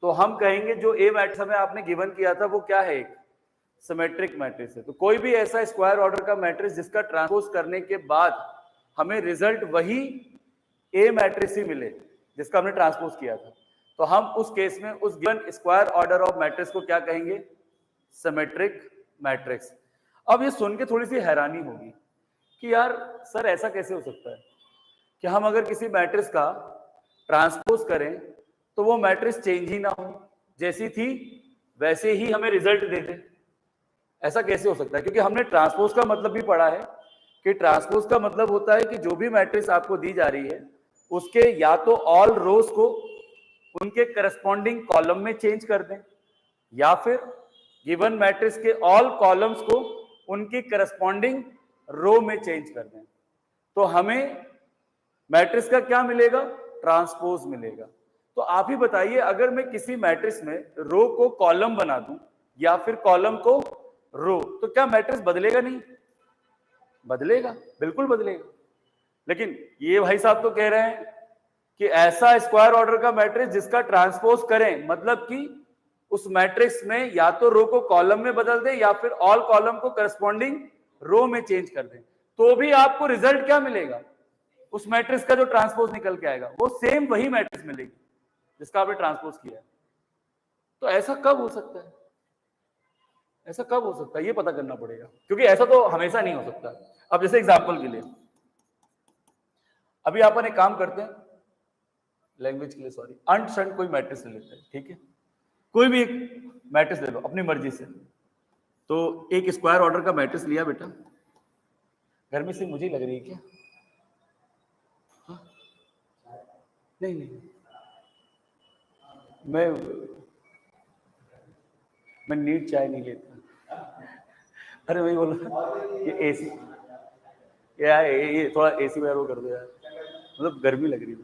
तो हम कहेंगे जो ए मैट्रिक्स हमें आपने गिवन किया था वो क्या है, एक सिमेट्रिक मैट्रिक्स है। तो कोई भी ऐसा स्क्वायर ऑर्डर का मैट्रिक्स जिसका ट्रांसपोज करने के बाद हमें रिजल्ट वही ए मैट्रिक्स ही मिले जिसका हमने ट्रांसपोज किया था, तो हम उस केस में उस given square order of matrix को क्या कहेंगे, सिमेट्रिक मैट्रिक्स। अब ये सुन के थोड़ी सी हैरानी होगी कि यार सर ऐसा कैसे हो सकता है कि हम अगर किसी मैट्रिक्स का ट्रांसपोज करें तो वो मैट्रिक्स चेंज ही ना हो, जैसी थी वैसे ही हमें रिजल्ट दे दे। ऐसा कैसे हो सकता है? क्योंकि हमने ट्रांसपोज का मतलब भी पढ़ा है कि ट्रांसपोज का मतलब होता है कि जो भी मैट्रिक्स आपको दी जा रही है उसके या तो ऑल रोज को उनके करस्पॉन्डिंग कॉलम में चेंज कर दें या फिर गिवन मैट्रिक्स के ऑल कॉलम्स को उनकी करस्पॉन्डिंग रो में चेंज कर दें। तो हमें मैट्रिक्स का क्या मिलेगा, ट्रांसपोज मिलेगा। तो आप ही बताइए, अगर मैं किसी मैट्रिक्स में रो को कॉलम बना दूं या फिर कॉलम को रो, तो क्या मैट्रिक्स बदलेगा? नहीं बदलेगा, बिल्कुल बदलेगा। लेकिन ये भाई साहब तो कह रहे हैं कि ऐसा स्क्वायर ऑर्डर का मैट्रिक्स जिसका ट्रांसपोज करें, मतलब कि उस मैट्रिक्स में या तो रो को कॉलम में बदल दें या फिर ऑल कॉलम को करस्पॉन्डिंग रो में चेंज कर दें, तो भी आपको रिजल्ट क्या मिलेगा, उस मैट्रिक्स का जो ट्रांसपोज निकल के आएगा वो सेम वही मैट्रिक्स मिलेगी जिसका आपने ट्रांसपोज किया है। तो ऐसा कब हो सकता है? ऐसा कब हो सकता है ये पता करना पड़ेगा, क्योंकि ऐसा तो हमेशा नहीं हो सकता। अब जैसे एग्जांपल के लिए अभी अपन एक काम करते हैं, लैंग्वेज के लिए सॉरी, अंट शंट कोई मैट्रिक्स ले लेते हैं, ठीक है? कोई भी एक मैट्रिक्स ले लो अपनी मर्जी से। तो एक स्क्वायर ऑर्डर का मैट्रिक्स लिया बेटा, गर्मी से मुझे लग रही है क्या? हाँ? नहीं नहीं, मैं नीट चाय नहीं लेता। अरे वही बोला ये एसी यार, ये थोड़ा एसी वगैरह वो कर दो यार, मतलब गर्मी लग रही है।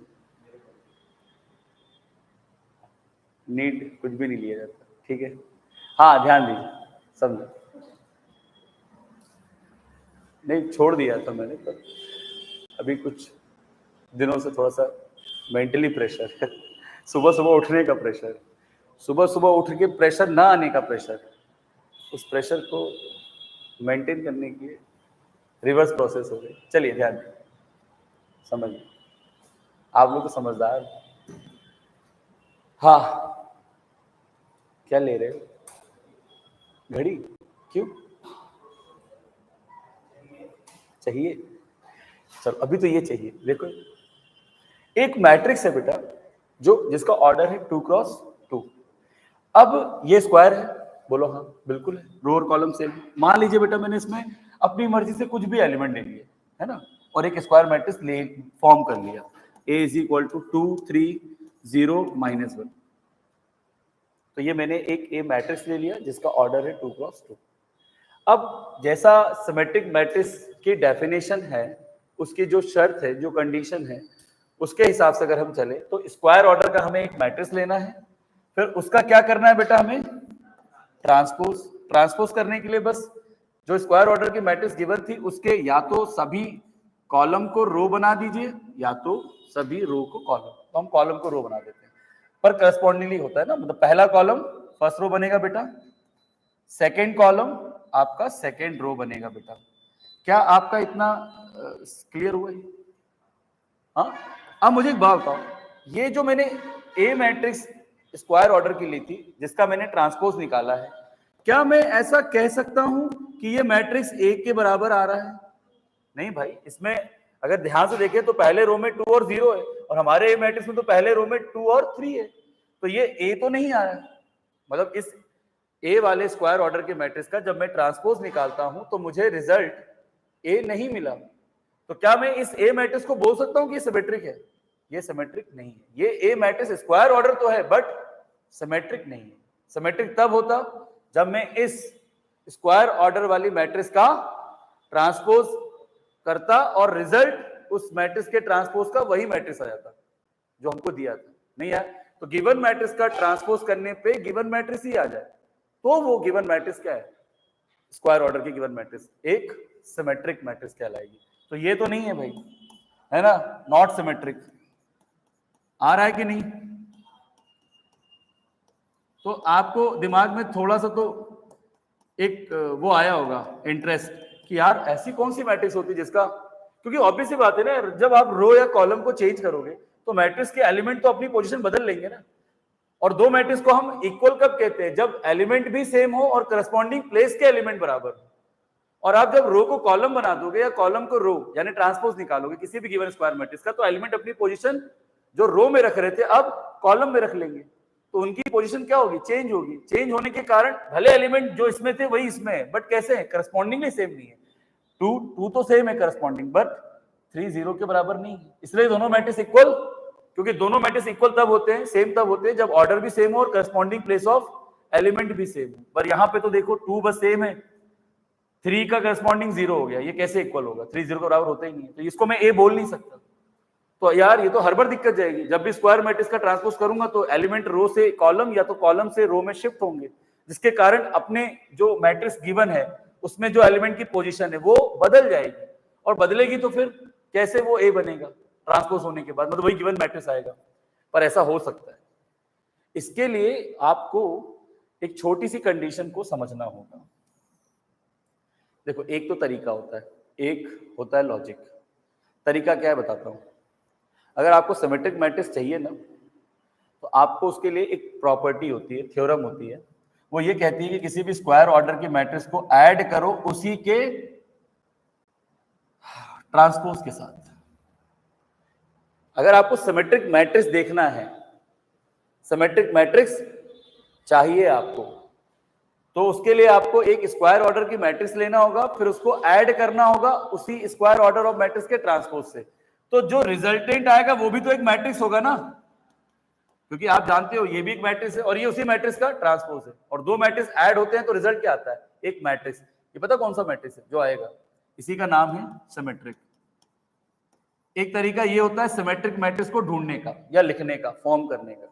नीट कुछ भी नहीं लिया जाता, ठीक है? हाँ ध्यान दीजिए, समझो। नहीं छोड़ दिया था मैंने, पर अभी कुछ दिनों से थोड़ा सा मेंटली प्रेशर है, सुबह सुबह उठने का प्रेशर, सुबह सुबह उठ के प्रेशर ना आने का प्रेशर, उस प्रेशर को मेंटेन करने के लिए रिवर्स प्रोसेस हो गई। चलिए ध्यान दें, समझिए, आप लोग तो समझदार। हाँ, क्या ले रहे हो? घड़ी? क्यों चाहिए? चलो अभी तो ये चाहिए। देखो एक मैट्रिक्स है बेटा जो जिसका ऑर्डर है 2 क्रॉस 2। अब ये स्क्वायर है, बोलो हाँ बिल्कुल है, रो और कॉलम सेम। मान लीजिए बेटा मैंने इसमें अपनी मर्जी से कुछ भी एलिमेंट ले लिए, है ना, और एक स्क्वायर मैट्रिक्स ले फॉर्म कर लिया, A इज इक्वल टू 2 3 0 -1। तो ये मैंने एक ए मैट्रिक्स ले लिया जिसका ऑर्डर है 2 क्रॉस 2। अब जैसा सिमेट्रिक मैट्रिक्स की डेफिनेशन है, उसकी जो शर्त है, जो कंडीशन है, उसके हिसाब से अगर हम चले तो स्क्वायर ऑर्डर का हमें एक मैट्रिक्स लेना है, फिर उसका क्या करना है बेटा, हमें ट्रांसपोज। ट्रांसपोज करने के लिए बस जो स्क्वायर ऑर्डर की मैट्रिक्स गिवन थी उसके या तो सभी कॉलम को रो बना दीजिए या तो सभी रो को कॉलम। तो हम कॉलम को रो बना देते हैं, पर करस्पॉन्डिंगली होता है ना, मतलब पहला कॉलम फर्स्ट रो बनेगा बेटा, सेकेंड कॉलम आपका सेकेंड रो बनेगा बेटा। क्या आपका इतना क्लियर हुआ है? हाँ, अब मुझे एक बात बताओ, ये जो मैंने ए मैट्रिक्स स्क्वायर ऑर्डर की ली थी जिसका मैंने ट्रांसपोज निकाला है, क्या मैं ऐसा कह सकता हूं कि ये मैट्रिक्स ए के बराबर आ रहा है? नहीं भाई, इसमें अगर ध्यान से देखें तो पहले रो में 2 और 0 है, और हमारे ए मैट्रिक्स में तो पहले रो में 2 और 3 है, तो ये ए तो नहीं आ रहा है। मतलब इस ए वाले स्क्वायर ऑर्डर के मैट्रिक्स का जब मैं ट्रांसपोज निकालता हूं तो मुझे रिजल्ट ए नहीं मिला। तो क्या मैं इस ए मैट्रिक्स को बोल सकता हूं कि ये सिमेट्रिक है? ये सिमेट्रिक नहीं है। ये ए मैट्रिक्स स्क्वायर ऑर्डर तो है बट सिमेट्रिक नहीं है। सिमेट्रिक तब होता जब मैं इस स्क्वायर ऑर्डर वाली मैट्रिक्स का ट्रांसपोज करता और रिजल्ट उस मैट्रिक्स के ट्रांसपोज का वही मैट्रिक्स आ जाता जो हमको दिया था। नहीं यार, तो गिवन मैट्रिक्स का ट्रांसपोज करने पे गिवन मैट्रिक्स ही आ जाए, तो वो गिवन मैट्रिक्स क्या है, स्क्वायर ऑर्डर की गिवन मैट्रिक्स एक सिमेट्रिक मैट्रिक्स कहलाएगी। तो ये तो नहीं है भाई, है ना, नॉट सिमेट्रिक। आ रहा है कि नहीं? तो आपको दिमाग में थोड़ा सा तो एक वो आया होगा इंटरेस्ट कि यार ऐसी कौन सी मैट्रिक्स होती है जिसका, क्योंकि ऑब्वियस सी बात है ना, जब आप रो या कॉलम को चेंज करोगे तो मैट्रिक्स के एलिमेंट तो अपनी पोजीशन बदल लेंगे ना। और दो मैट्रिक्स को हम इक्वल कब कहते हैं, जब एलिमेंट भी सेम हो और करस्पॉन्डिंग प्लेस के एलिमेंट बराबर हो। और आप जब रो को कॉलम बना दोगे या कॉलम को रो यानी ट्रांसपोज निकालोगे किसी भी गिवन स्क्वायर मैट्रिक्स का, तो एलिमेंट अपनी पोजीशन जो रो में रख रहे थे अब कॉलम में रख लेंगे, तो उनकी पोजीशन क्या होगी, चेंज होगी। चेंज होने के कारण भले एलिमेंट जो इसमें थे वही इसमें है, बट कैसे है, करस्पॉन्डिंगली सेम नहीं है। टू तो सेम है करस्पॉन्डिंग, बट 3 0 के बराबर नहीं है। इसलिए दोनों मैट्रिक्स इक्वल, क्योंकि दोनों मैट्रिक्स इक्वल तब होते हैं, सेम तब होते हैं जब ऑर्डर भी सेम हो और करस्पॉन्डिंग प्लेस ऑफ एलिमेंट भी सेम हो। पर यहाँ पे तो देखो 2 बस सेम है, 3 का करस्पॉन्डिंग 0 हो गया, ये कैसे इक्वल होगा, 3 0 के बराबर होता ही नहीं है, तो इसको मैं ए बोल नहीं सकता। तो यार ये तो हर बार दिक्कत जाएगी, जब भी स्क्वायर मैट्रिक्स का ट्रांसपोज करूंगा तो एलिमेंट रो से कॉलम या तो कॉलम से रो में शिफ्ट होंगे, जिसके कारण अपने जो मैट्रिक्स गिवन है उसमें जो एलिमेंट की पोजीशन है वो बदल जाएगी, और बदलेगी तो फिर कैसे वो ए बनेगा ट्रांसपोज होने के बाद, मतलब वही गिवन मैट्रिक्स आएगा। पर ऐसा हो सकता है, इसके लिए आपको एक छोटी सी कंडीशन को समझना होगा। देखो एक तो तरीका होता है, एक होता है लॉजिक। तरीका क्या है बताता हूं। अगर आपको सिमेट्रिक मैट्रिक्स चाहिए ना, तो आपको उसके लिए एक प्रॉपर्टी होती है, थ्योरम होती है, वो ये कहती है कि किसी भी स्क्वायर ऑर्डर की मैट्रिक्स को ऐड करो उसी के ट्रांसपोज के साथ। अगर आपको सिमेट्रिक मैट्रिक्स देखना है, सिमेट्रिक मैट्रिक्स चाहिए आपको, तो उसके लिए आपको एक स्क्वायर ऑर्डर की मैट्रिक्स लेना होगा, फिर उसको ऐड करना होगा उसी स्क्वायर ऑर्डर ऑफ मैट्रिक्स के ट्रांसपोज से। तो जो रिजल्टेंट आएगा वो भी तो एक मैट्रिक्स होगा ना, क्योंकि आप जानते हो ये भी एक मैट्रिक्स है और ये उसी मैट्रिक्स का ट्रांसपोज है, और दो मैट्रिक्स ऐड होते हैं तो रिजल्ट क्या आता है, एक मैट्रिक्स। ये पता कौन सा मैट्रिक्स है जो आएगा, इसी का नाम है सिमेट्रिक। एक तरीका ये होता है सिमेट्रिक मैट्रिक्स को ढूंढने का या लिखने का, फॉर्म करने का।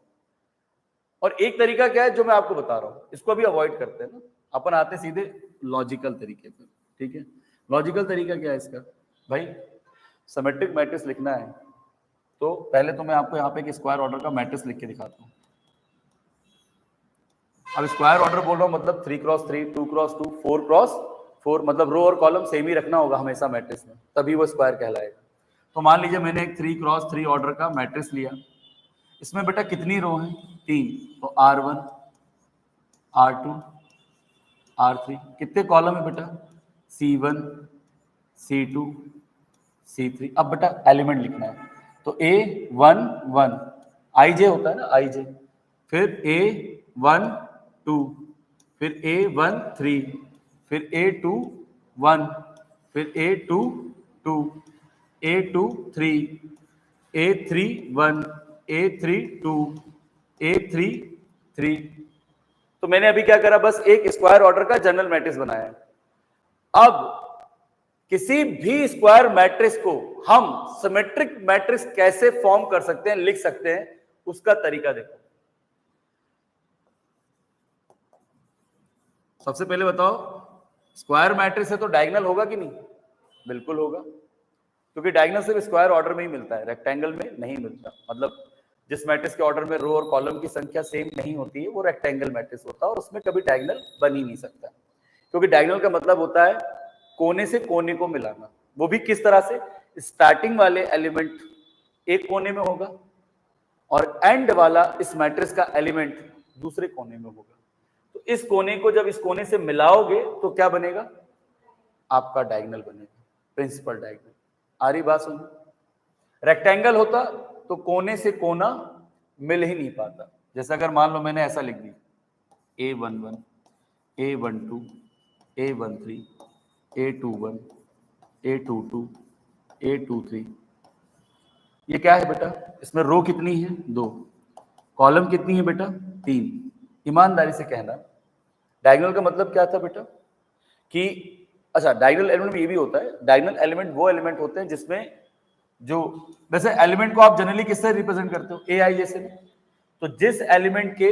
और एक तरीका क्या है जो मैं आपको बता रहा हूं, इसको भी अवॉइड करते हैं ना, अपन आते सीधे लॉजिकल तरीके पर। ठीक है, लॉजिकल तरीका क्या है इसका, भाई सिमेट्रिक मैट्रिक्स लिखना है तो पहले तो मैं आपको यहाँ पे एक स्क्वायर ऑर्डर का मैट्रिक्स लिख के दिखाता हूँ। अब स्क्वायर ऑर्डर बोल रहा हूँ मतलब 3x3, 2x2, 4x4, मतलब रो और कॉलम सेम ही रखना होगा हमेशा मैट्रिक्स में, तभी वो स्क्वायर कहलाएगा। तो मान लीजिए मैंने एक 3x3 ऑर्डर का मैट्रिक्स लिया, इसमें बेटा कितनी रो हैं, 3, तो R1, R2, R3। कितने कॉलम है बेटा, C1, C2, C3। अब बेटा एलिमेंट लिखना है, तो A1 1 IJ होता है ना, IJ, फिर A1 2, फिर A1 3, फिर A2 1, फिर A2 2, A2 3, A3 1, A3 2, A3 3। तो मैंने अभी क्या करा, बस एक स्क्वायर ऑर्डर का जनरल मैट्रिक्स बनाया। अब किसी भी स्क्वायर मैट्रिक्स को हम सिमेट्रिक मैट्रिक्स कैसे फॉर्म कर सकते हैं, लिख सकते हैं, उसका तरीका देखो। सबसे पहले बताओ, स्क्वायर मैट्रिक्स है तो डायगोनल होगा कि नहीं, बिल्कुल होगा, क्योंकि डायगोनल सिर्फ स्क्वायर ऑर्डर में ही मिलता है, रेक्टेंगल में नहीं मिलता। मतलब जिस मैट्रिक्स के ऑर्डर में रो और कॉलम की संख्या सेम नहीं होती है वो रेक्टेंगल मैट्रिक्स होता है, और उसमें कभी डायगोनल बन ही नहीं सकता, क्योंकि डायगोनल का मतलब होता है कोने से कोने को मिलाना। वो भी किस तरह से, स्टार्टिंग वाले एलिमेंट एक कोने में होगा और एंड वाला इस मैट्रिक्स का एलिमेंट दूसरे कोने में होगा। तो इस कोने को जब इस कोने से मिलाओगे तो क्या बनेगा, आपका डायगोनल बनेगा, प्रिंसिपल डायगोनल। आ रही बात सुनो, रेक्टेंगल होता तो कोने से कोना मिल ही नहीं पाता। जैसे अगर मान लो मैंने ऐसा लिख दिया A11, A12, A13, A21, A22, A23, ये क्या है बेटा, इसमें रो कितनी है, 2, कॉलम कितनी है बेटा, 3। ईमानदारी से कहना, डायगोनल का मतलब क्या था बेटा कि, अच्छा डायगोनल एलिमेंट में ये भी होता है, डायगोनल एलिमेंट वो एलिमेंट होते हैं जिसमें जो, वैसे एलिमेंट को आप जनरली किससे रिप्रेजेंट करते हो, AI जैसे, तो जिस एलिमेंट के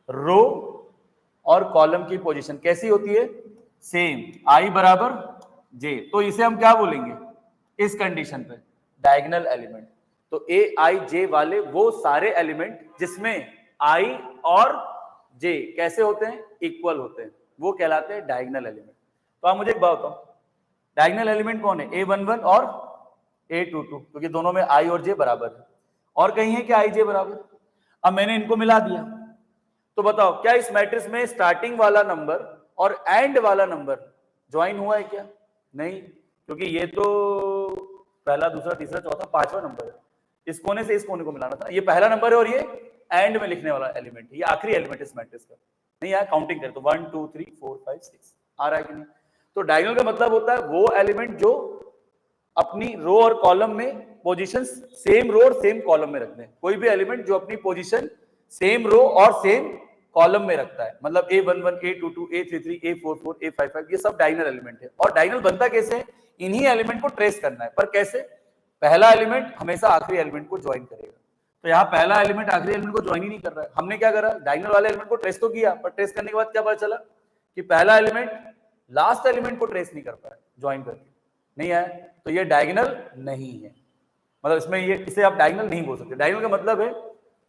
रो और कॉलम की पोजीशन कैसी होती है, सेम, I बराबर J, तो इसे हम क्या बोलेंगे इस कंडीशन पे, डायगोनल एलिमेंट। तो AIJ वाले वो सारे एलिमेंट जिसमें I और जे कैसे होते हैं? इक्वल होते हैं, वो कहलाते हैं डायगोनल एलिमेंट। तो आप मुझे एक बात बताओ, डायगोनल एलिमेंट कौन है? A11 और A22, क्योंकि दोनों में i और j बराबर है। और कहीं है क्या i j बराबर? अब मैंने इनको मिला दिया, तो बताओ क्या इस मैट्रिक्स में स्टार्टिंग वाला नंबर और एंड वाला नंबर ज्वाइन हुआ है क्या? नहीं, क्योंकि ये तो पहला, दूसरा, तीसरा, चौथा, पांचवा नंबर है। इस कोने से इस कोने को मिलाना था। ये पहला नंबर है और ये एंड में लिखने वाला एलिमेंट है, ये आखिरी एलिमेंट इस मैट्रिक्स का। नहीं यार, काउंटिंग करें तो 1 2 3 4 5 6 आ रहा है कि नहीं? तो डायगोनल का मतलब होता है वो एलिमेंट जो अपनी रो और कॉलम में पोजीशन सेम रो और सेम कॉलम में रखते हैं। कोई भी एलिमेंट जो अपनी पोजीशन सेम रो और सेम कॉलम में रखता है, मतलब A11, A22, A33, A44, A55, ये सब डायगोनल एलिमेंट है। और डायगोनल बनता कैसे? इन्हीं एलिमेंट को ट्रेस करना है। पर कैसे? पहला एलिमेंट हमेशा आखिरी एलिमेंट को ज्वाइन करेगा। तो यहाँ पहला एलिमेंट आखिरी एलिमेंट को ज्वाइन ही नहीं कर रहा है। हमने क्या करा? डायगोनल वाले एलिमेंट को ट्रेस तो किया, पर ट्रेस करने के बाद क्या पता चला कि पहला एलिमेंट लास्ट एलिमेंट को ट्रेस नहीं कर पाया ज्वाइन करके, नहीं आया, तो ये डायगोनल नहीं है। मतलब इसमें ये, इसे आप डायगोनल नहीं बोल सकते। डायगोनल का मतलब है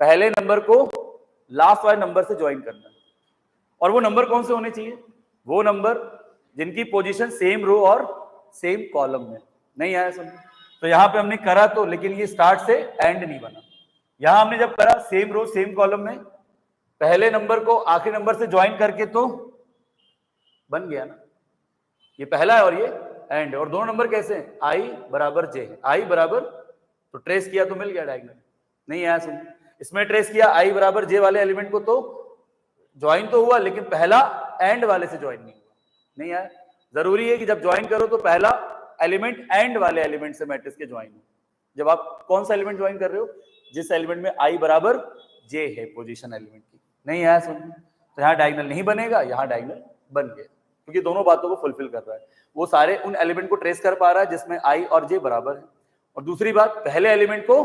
पहले नंबर को लास्ट वाले नंबर से ज्वाइन करना। और वो नंबर कौन से होने चाहिए? वो नंबर जिनकी पोजीशन सेम रो और सेम कॉलम में। नहीं आया समझ? तो यहां पे हमने करा तो, लेकिन ये स्टार्ट से एंड नहीं बना। यहां हमने जब करा सेम रो सेम कॉलम में, पहले नंबर को आखिरी नंबर से ज्वाइन करके तो बन गया ना, ये पहला है और ये एंड। और दोनों नंबर कैसे हैं? i बराबर j है, i बराबर, तो ट्रेस किया तो मिल गया डायगोनल। नहीं आया समझ? इसमें ट्रेस किया i बराबर j वाले एलिमेंट को तो ज्वाइन तो हुआ, लेकिन पहला एंड वाले से ज्वाइन नहीं हुआ। नहीं आया? जरूरी है कि जब ज्वाइन करो तो पहला एलिमेंट एंड वाले एलिमेंट से मैट्रिक्स के ज्वाइन हो। जब आप कौन सा एलिमेंट ज्वाइन कर रहे हो? जिस एलिमेंट में i बराबर j है पोजीशन एलिमेंट की। नहीं आया समझ? तो यहाँ डायगोनल नहीं बनेगा, यहाँ डायगोनल बन गया, क्योंकि दोनों बातों को फुलफिल कर रहा है। वो सारे उन एलिमेंट को ट्रेस कर पा रहा है जिसमें i और j बराबर है, और दूसरी बात पहले एलिमेंट को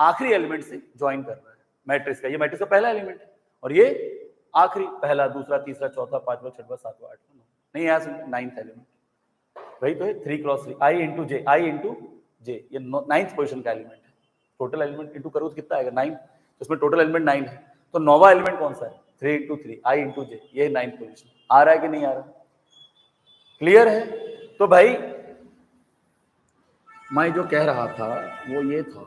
आखिरी एलिमेंट से ज्वाइन कर रहा है मैट्रिक्स का। ये मैट्रिक्स का पहला एलिमेंट है और ये आखिरी, पहला, दूसरा, तीसरा, चौथा, पांचवा, छठवां, सातवां, आठवां, नहीं आया समझ? नाइन्थ एलिमेंट वही तो है 3 क्रॉस 3, i इंटू जे, ये 9th पोजीशन का एलिमेंट है। टोटल एलिमेंट इंटू करो तो कितना आएगा? 9। तो इसमें टोटल एलिमेंट 9 है, तो 9वां एलिमेंट कौन सा है? 3 इंटू 3, i इंटू जे, ये 9th पोजीशन। आ रहा है कि नहीं आ रहा? क्लियर है? तो भाई मैं जो कह रहा था वो ये था,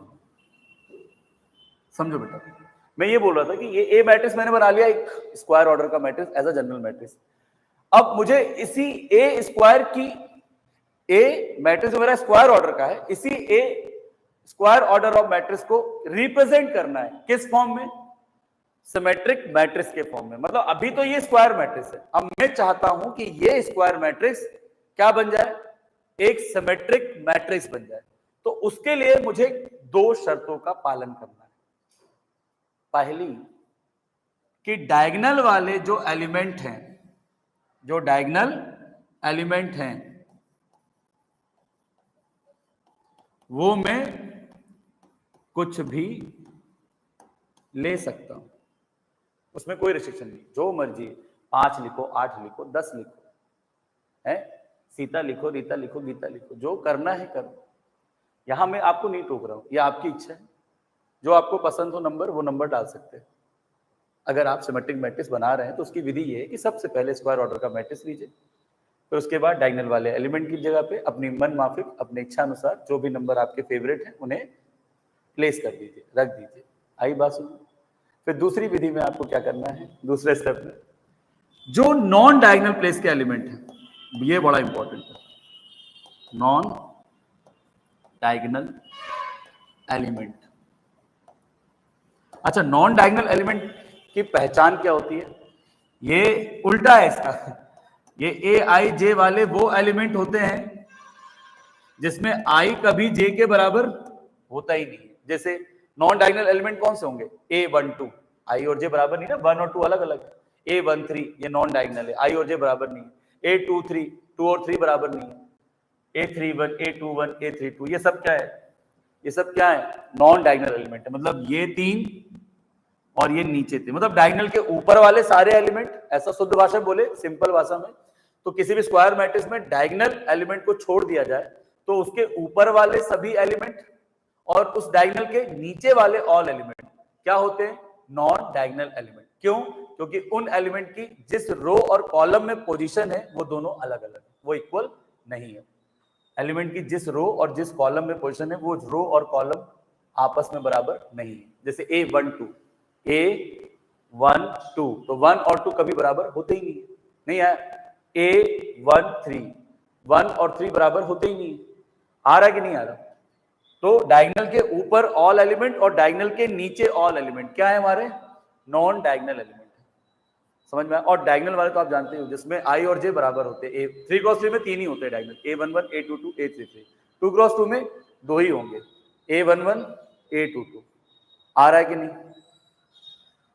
समझो बेटा, मैं ये बोल रहा था कि ये ए मैट्रिक्स मैंने बना लिया एक स्क्वायर ऑर्डर का matrix as a general matrix. अब मुझे इसी ए स्क्वायर की, ए मैट्रिक्स मेरा स्क्वायर ऑर्डर का है, इसी A square order of matrix को रिप्रेजेंट करना है किस फॉर्म में? सिमेट्रिक मैट्रिक्स के फॉर्म में। मतलब अभी तो ये स्क्वायर मैट्रिक्स है, अब मैं चाहता हूं कि ये स्क्वायर मैट्रिक्स क्या बन जाए? एक सिमेट्रिक मैट्रिक्स बन जाए। तो उसके लिए मुझे 2 शर्तों का पालन करना है। पहली कि डायगोनल वाले जो एलिमेंट हैं, जो डायगोनल एलिमेंट हैं, वो मैं कुछ भी ले सकता हूं, उसमें कोई रिस्ट्रिक्शन नहीं, जो मर्जी 5 लिखो, 8 लिखो, 10 लिखो, है सीता लिखो, रीता लिखो, गीता लिखो, जो करना है करो। यहां मैं आपको नहीं टोक रहा हूं, ये आपकी इच्छा है, जो आपको पसंद हो नंबर वो नंबर डाल सकते हैं। अगर आप सिमेट्रिक मैट्रिक्स बना रहे हैं तो उसकी विधि ये है कि सबसे पहले स्क्वायर ऑर्डर का मैट्रिक्स लीजिए, फिर उसके बाद डायगोनल वाले एलिमेंट की जगह पे अपनी मन माफिक, अपने इच्छा अनुसार जो भी नंबर आपके फेवरेट हैं उन्हें प्लेस कर दीजिए, रख दीजिए। आई बात सुन? फिर दूसरी विधि में आपको क्या करना है? दूसरे स्टेप में जो नॉन डायगोनल प्लेस के एलिमेंट हैं, ये बड़ा इंपॉर्टेंट है, नॉन डायगोनल एलिमेंट। अच्छा, नॉन डायगोनल एलिमेंट की पहचान क्या होती है? ये उल्टा है इसका, ये ए आई जे वाले वो एलिमेंट होते हैं जिसमें आई कभी जे के बराबर होता ही नहीं है। जैसे नॉन डायगोनल एलिमेंट कौन से होंगे? A12, आई और जे बराबर नहीं ना, 1 और 2 अलग अलग है। A13 ये नॉन डायगोनल है, आई और जे बराबर नहीं है। A23 2 और 3 बराबर नहीं है। A31 A21 A32 ये सब क्या है? ये सब क्या है? नॉन डायगोनल एलिमेंट है। मतलब ये 3 और ये नीचे थे, मतलब डायगोनल के ऊपर वाले सारे एलिमेंट, ऐसा शुद्ध भाषा में बोले, सिंपल भाषा में, तो किसी भी स्क्वायर मैट्रिक्स में डायगोनल एलिमेंट को छोड़ दिया जाए तो उसके ऊपर वाले सभी एलिमेंट और उस डायगोनल के नीचे वाले ऑल एलिमेंट क्या होते हैं? Non diagonal element. क्यों? क्योंकि उन एलिमेंट की जिस रो और कॉलम में पोजीशन है वो दोनों अलग अलग है, वो इक्वल नहीं है। एलिमेंट की जिस रो और जिस कॉलम में पोजीशन है वो रो और कॉलम आपस में बराबर नहीं है। जैसे A12 तो 1 और 2 कभी बराबर होते ही नहीं है। A13 1 और 3 बराबर होते ही नहीं। आ रहा है कि नहीं आ रहा? तो डायगोनल के ऊपर ऑल एलिमेंट और डायगोनल के नीचे ऑल एलिमेंट क्या है हमारे? Non diagonal element. समझ में? और डायगोनल वाले तो आप जानते हो जिसमें I और J बराबर होते हैं। 3 क्रॉस 3 में 3 ही होते हैं diagonal, A11 A22 A33। 2 cross 2 में 2 ही होंगे, A11 A22। आ रहा है कि नहीं?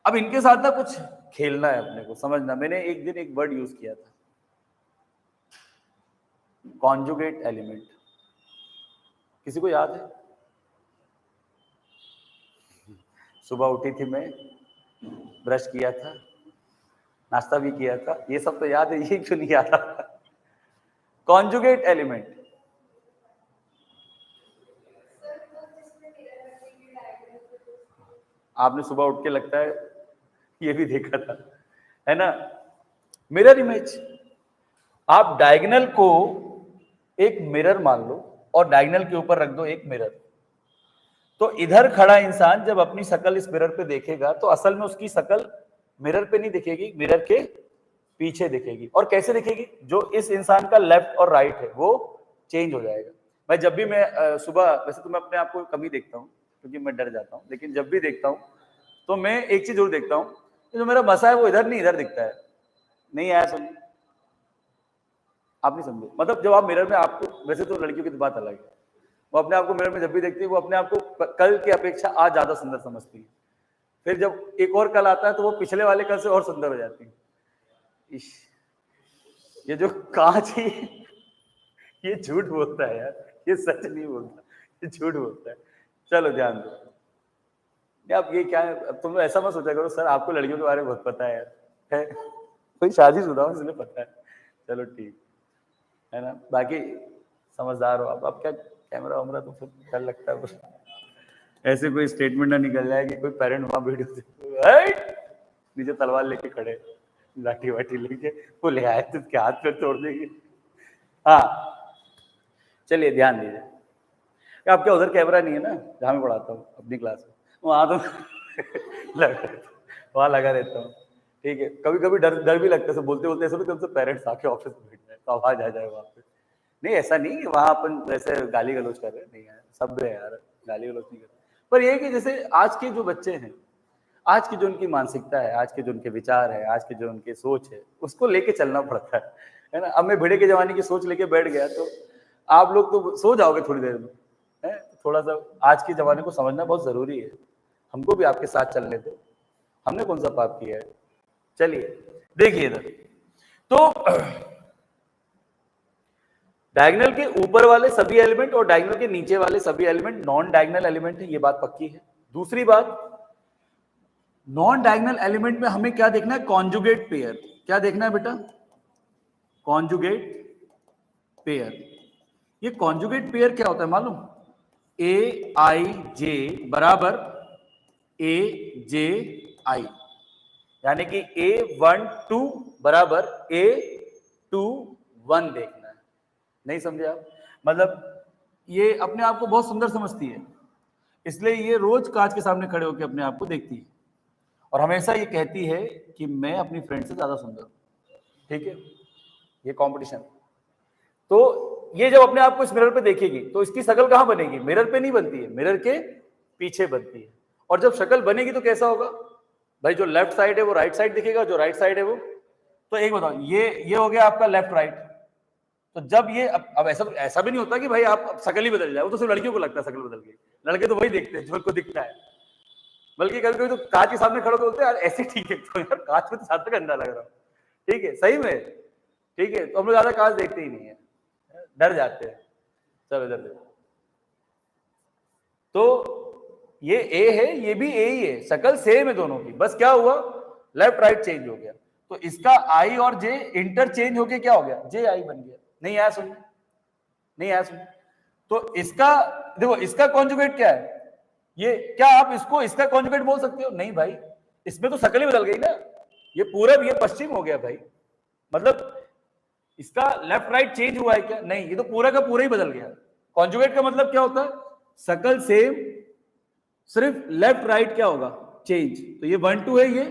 अब इनके साथ ना कुछ खेलना है अपने को, समझना। मैंने एक दिन एक वर्ड यूज किया था, कॉन्जुगेट एलिमेंट। किसी को याद है? सुबह उठी थी मैं, ब्रश किया था, नाश्ता भी किया था, ये सब तो याद है, ये क्यों नहीं याद आता? कॉन्जुगेट एलिमेंट आपने सुबह उठ के लगता है ये भी देखा था, है ना? Mirror image. आप डायगोनल को एक मिरर मान लो और डायगोनल के ऊपर रख दो एक मिरर। तो इधर खड़ा इंसान जब अपनी शक्ल इस मिरर पे देखेगा तो असल में उसकी शक्ल मिरर पे नहीं दिखेगी, मिरर के पीछे दिखेगी। और कैसे दिखेगी? जो इस इंसान का लेफ्ट और राइट है वो चेंज हो जाएगा। भाई जब भी मैं सुबह, वैसे तो मैं अपने आप को कम ही देखता हूँ क्योंकि मैं डर जाता हूँ, लेकिन जब भी देखता हूँ तो मैं एक चीज जरूर देखता हूँ कि जो मेरा मसा है वो इधर नहीं इधर दिखता है। नहीं आया समझ? आप नहीं समझे? मतलब जब आप मिरर में आपको, वैसे तो लड़कियों की तो बात अलग है, वो अपने आप को मिरर में जब भी देखती है वो अपने आप को कल की अपेक्षा आज ज्यादा सुंदर समझती है। फिर जब एक और कल आता है तो वो पिछले वाले कल से और सुंदर हो जाती है। इश, ये जो कांच है ये झूठ बोलता है यार, ये सच नहीं बोलता, ये झूठ बोलता है। चलो ध्यान दो। अब ये क्या है, अब तुम लोग ऐसा मत सोचा करो सर आपको लड़कियों के बारे में बहुत पता है यार, है कोई शादीशुदा हो इसलिए पता है। चलो ठीक है ना, बाकी समझदार हो आप। अब क्या कैमरा वैमरा तो फिर डर लगता है, ऐसे कोई स्टेटमेंट ना निकल जाए कि कोई पेरेंट वहां वीडियो नीचे तलवार लेके खड़े, लाठी वाठी लेके, वो ले आए तो क्या हाथ पे तोड़ देंगे। हाँ चलिए ध्यान दीजिए। आपके उधर कैमरा नहीं है ना जहाँ मैं पढ़ाता हूँ अपनी क्लास में, वहां तो वहां लगा रहता हूँ। ठीक है, कभी कभी डर डर भी लगता है, बोलते बोलते ऐसा नहीं तुमसे पेरेंट्स आके ऑफिस में बैठ जाए तो आवाज आ जाए वहां पे। नहीं ऐसा नहीं, वहां अपन वैसे गाली गलौज कर रहे हैं, नहीं है सब है यार, गाली गलौज नहीं कर रहे। पर ये कि जैसे आज के जो बच्चे हैं, आज की जो उनकी मानसिकता है, आज के जो उनके विचार है, आज के जो उनकी सोच है, उसको लेके चलना पड़ता है ना। अब मैं भिड़े के जमाने की सोच लेके बैठ गया तो आप लोग तो सो जाओगे थोड़ी देर में, है थोड़ा सा आज के जमाने को समझना बहुत जरूरी है। हमको भी आपके साथ चलने दो, हमने कौन सा पाप किया है। चलिए देखिए इधर, तो डायगोनल के ऊपर वाले सभी एलिमेंट और डायगोनल के नीचे वाले सभी एलिमेंट नॉन डायगोनल एलिमेंट है, ये बात पक्की है। दूसरी बात, नॉन डायगोनल एलिमेंट में हमें क्या देखना है? Conjugate pair. क्या देखना है बेटा? Conjugate pair. ये कॉन्जुगेट पेयर क्या होता है मालूम? ए आई जे बराबर ए जे आई, यानी कि A12 बराबर A21 देखना है। नहीं समझे आप? मतलब ये अपने आप को बहुत सुंदर समझती है, इसलिए ये रोज कांच के सामने खड़े होकर अपने आप को देखती है और हमेशा ये कहती है कि मैं अपनी फ्रेंड से ज्यादा सुंदर हूं। ठीक है, ये कंपटीशन। तो ये जब अपने आप को इस मिरर पे देखेगी तो इसकी शक्ल कहां बनेगी? मिरर पे नहीं बनती है, मिरर के पीछे बनती है। और जब शक्ल बनेगी तो कैसा होगा भाई? जो लेफ्ट साइड है वो राइट साइड दिखेगा, जो राइट साइड है वो, तो एक बताओ, ये हो गया आपका लेफ्ट राइट। तो जब ये अब ऐसा भी नहीं होता कि भाई आप शक्ल ही बदल जाए, वो तो सिर्फ लड़कियों को लगता है शक्ल बदल गई, लड़के तो वही देखते हैं जो उनको दिखता है। बल्कि कभी कभी तो कांच के सामने खड़े बोलते हैं यार ऐसे ठीक है, तो यार कांच में तो ज्यादा गंदा लग रहा है। ठीक है, सही में ठीक है, तो हम लोग ज्यादा कांच देखते ही नहीं है, डर जाते हैं। चलो इधर देखो, तो ये ए है, ये भी ए ही है, शक्ल सेम है दोनों की, बस क्या हुआ? लेफ्ट राइट चेंज हो गया। तो इसका आई और जे इंटरचेंज होके क्या हो गया? जे आई बन गया। नहीं आया सुन? नहीं आया सुन? तो इसका देखो, इसका कॉन्जुगेट क्या है? ये क्या आप इसको इसका कॉन्जुगेट बोल सकते हो? नहीं भाई, इसमें तो शकल ही बदल गई ना, ये पूरब ये पश्चिम हो गया भाई, मतलब इसका लेफ्ट राइट चेंज हुआ है क्या? नहीं, ये तो पूरा का पूरा ही बदल गया। कॉन्जुगेट का मतलब क्या होता है? शकल सेम, सिर्फ लेफ्ट राइट क्या होगा? चेंज। तो ये 1 2 है, ये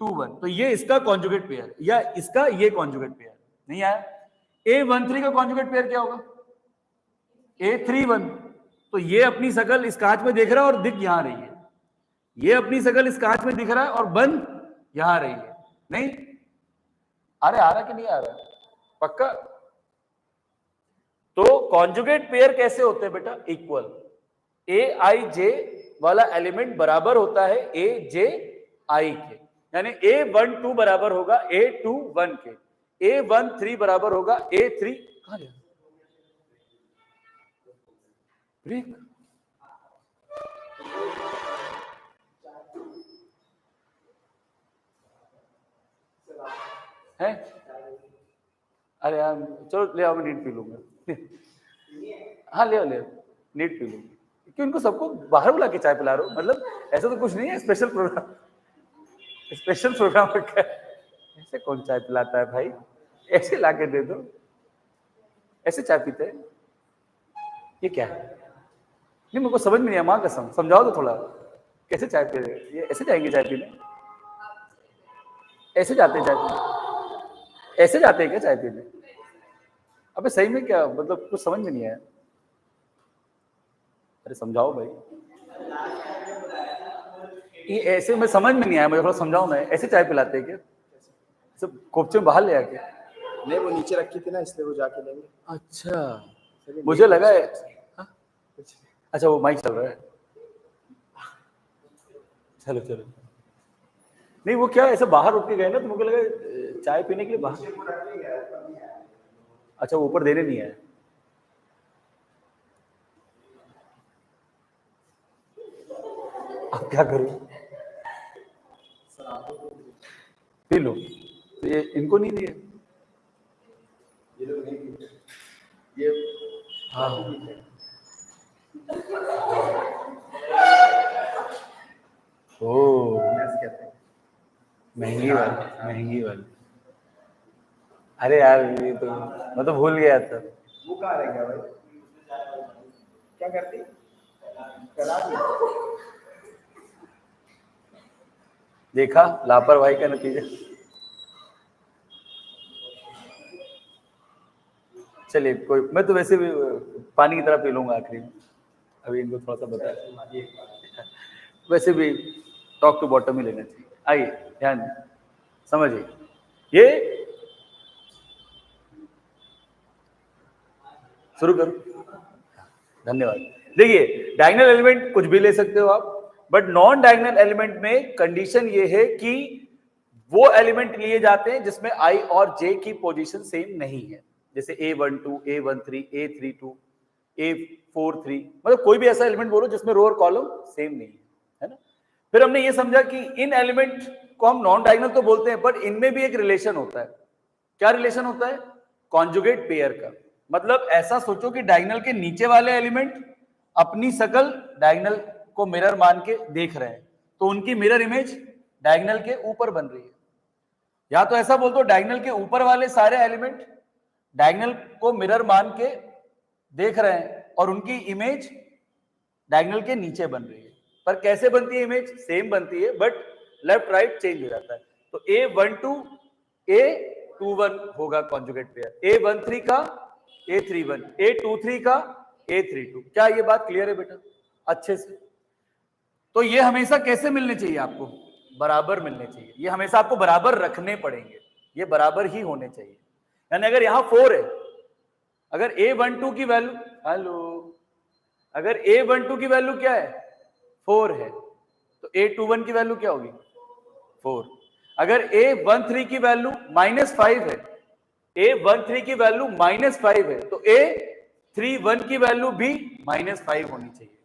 2 1, तो ये इसका कॉन्जुगेट पेयर या इसका ये कॉन्जुगेट पेयर। नहीं आया? A13 का कॉन्जुगेट पेयर क्या होगा? A31। तो ये अपनी शकल इस कांच में देख रहा है और दिख यहां रही है, ये अपनी शकल इस कांच में दिख रहा है और बन यहां रही है। नहीं अरे आ रहा कि नहीं आ रहा? पक्का? तो कॉन्जुगेट पेयर कैसे होते हैं बेटा? इक्वल। AIJ वाला एलिमेंट बराबर होता है AJI के, यानी A12 बराबर होगा A21 के, A13 बराबर होगा A3। कहां गया ब्रेक? है? अरे यार चलो ले आओ, मैं नीट पी लूंगा। हाँ ले आओ ले आओ, नीट पी लूंगा। क्यों इनको सबको बाहर बुला के चाय पिला रहे हो? मतलब ऐसा तो कुछ नहीं है, स्पेशल प्रोग्राम, स्पेशल प्रोग्राम रखा है। ऐसे कौन चाय पिलाता है भाई? ऐसे लाके दे दो, ऐसे चाय पीते हैं? ये क्या है? नहीं मेरे को समझ में नहीं आया, माँ कसम समझाओ तो थोड़ा, कैसे चाय पी रहे हो? ये ऐसे जाएंगे चाय पीने? ऐसे जाते हैं चाय पीने? ऐसे जाते हैं क्या चाय पीने? अबे सही में क्या मतलब, कुछ समझ में नहीं आया। अरे समझाओ भाई, ये ऐसे में समझ में नहीं आया, मुझे थोड़ा समझाओ ना, ऐसे चाय पिलाते हैं क्या? सब कोपचे में बाहर ले आके? नहीं वो नीचे रखी थी ना, इसलिए वो जाके लेंगे। अच्छा मुझे लगा है। हाँ? अच्छा वो माइक चल रहा है, चलो चलो। नहीं वो क्या ऐसे बाहर उठ के गए ना, तो मुझे लगा चाय पीने के लिए बाहर। अच्छा वो ऊपर देने नहीं आए। अब क्या करूं? P low. तो ये इनको नहीं दिए? ये हाँ ओ महंगी वाली, महंगी वाली। अरे यार ये तो मैं तो भूल गया था। वो कहाँ रह गया भाई? क्या करती? कला देखा लापरवाही का नतीजा। चलिए कोई, मैं तो वैसे भी पानी की तरह पी लूंगा आखिरी में, अभी इनको थोड़ा सा बता। वैसे भी टॉप टू बॉटम ही लेना चाहिए। आइए ध्यान समझिए, ये शुरू करो। धन्यवाद। देखिए डायगोनल एलिमेंट कुछ भी ले सकते हो आप, बट नॉन डायगोनल एलिमेंट में कंडीशन ये है कि वो एलिमेंट लिए जाते हैं जिसमें I और J की पोजीशन सेम नहीं है, जैसे A12, A13, A32, A43, मतलब कोई भी ऐसा एलिमेंट बोलो जिसमें रो और कॉलम सेम नहीं है ना। फिर हमने ये समझा कि इन एलिमेंट को हम नॉन डायगोनल तो बोलते हैं, बट इनमें भी एक रिलेशन होता है। क्या रिलेशन होता है? कॉन्जुगेट पेयर का। मतलब ऐसा सोचो कि डायगोनल के नीचे वाले एलिमेंट अपनी शकल डायगोनल को मिरर मान के देख रहे हैं, तो उनकी मिरर इमेज डायगोनल के ऊपर बन रही है। या तो ऐसा बोल दो डायगोनल के ऊपर वाले सारे एलिमेंट डायगोनल को मिरर मान के देख रहे हैं और उनकी इमेज डायगोनल के नीचे बन रही है। पर कैसे बनती है इमेज? सेम बनती है बट लेफ्ट राइट चेंज हो जाता है। तो A12 A21 होगा कॉन्जुगेट पेयर, A13 का A31, A23 का A32। क्या ये बात क्लियर है बेटा अच्छे से? तो ये हमेशा कैसे मिलने चाहिए आपको? बराबर मिलने चाहिए, ये हमेशा आपको बराबर रखने पड़ेंगे, ये बराबर ही होने चाहिए। यानी अगर यहां 4 है, अगर A12 की वैल्यू, हेलो, अगर A12 की वैल्यू क्या है? 4 है, तो A21 की वैल्यू क्या होगी? 4। अगर A13 की वैल्यू -5 है, A13 की वैल्यू -5 है, तो A31 की वैल्यू भी -5 होनी चाहिए।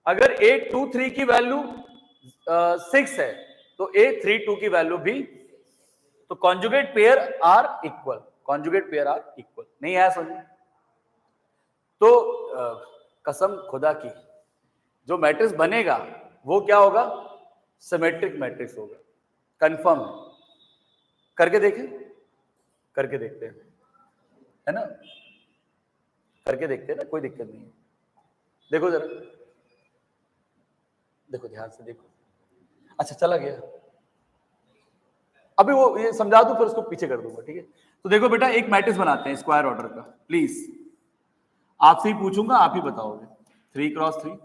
अगर A23 की वैल्यू 6 है, तो A32 की वैल्यू भी। तो conjugate pair are equal, conjugate pair are equal. नहीं आया समझ? तो कसम खुदा की, जो मैट्रिक्स बनेगा वो क्या होगा? सिमेट्रिक मैट्रिक्स होगा। कंफर्म है, करके देखें, करके देखते हैं, है ना, करके देखते हैं ना, कोई दिक्कत नहीं है। देखो जरा, देखो ध्यान से देखो। अच्छा चला गया, अभी वो ये समझा दूं फिर उसको पीछे कर दूंगा, ठीक है। तो देखो बेटा एक मैट्रिक्स बनाते हैं स्क्वायर ऑर्डर का, प्लीज आपसे ही पूछूंगा, आप ही बताओगे। 3x3,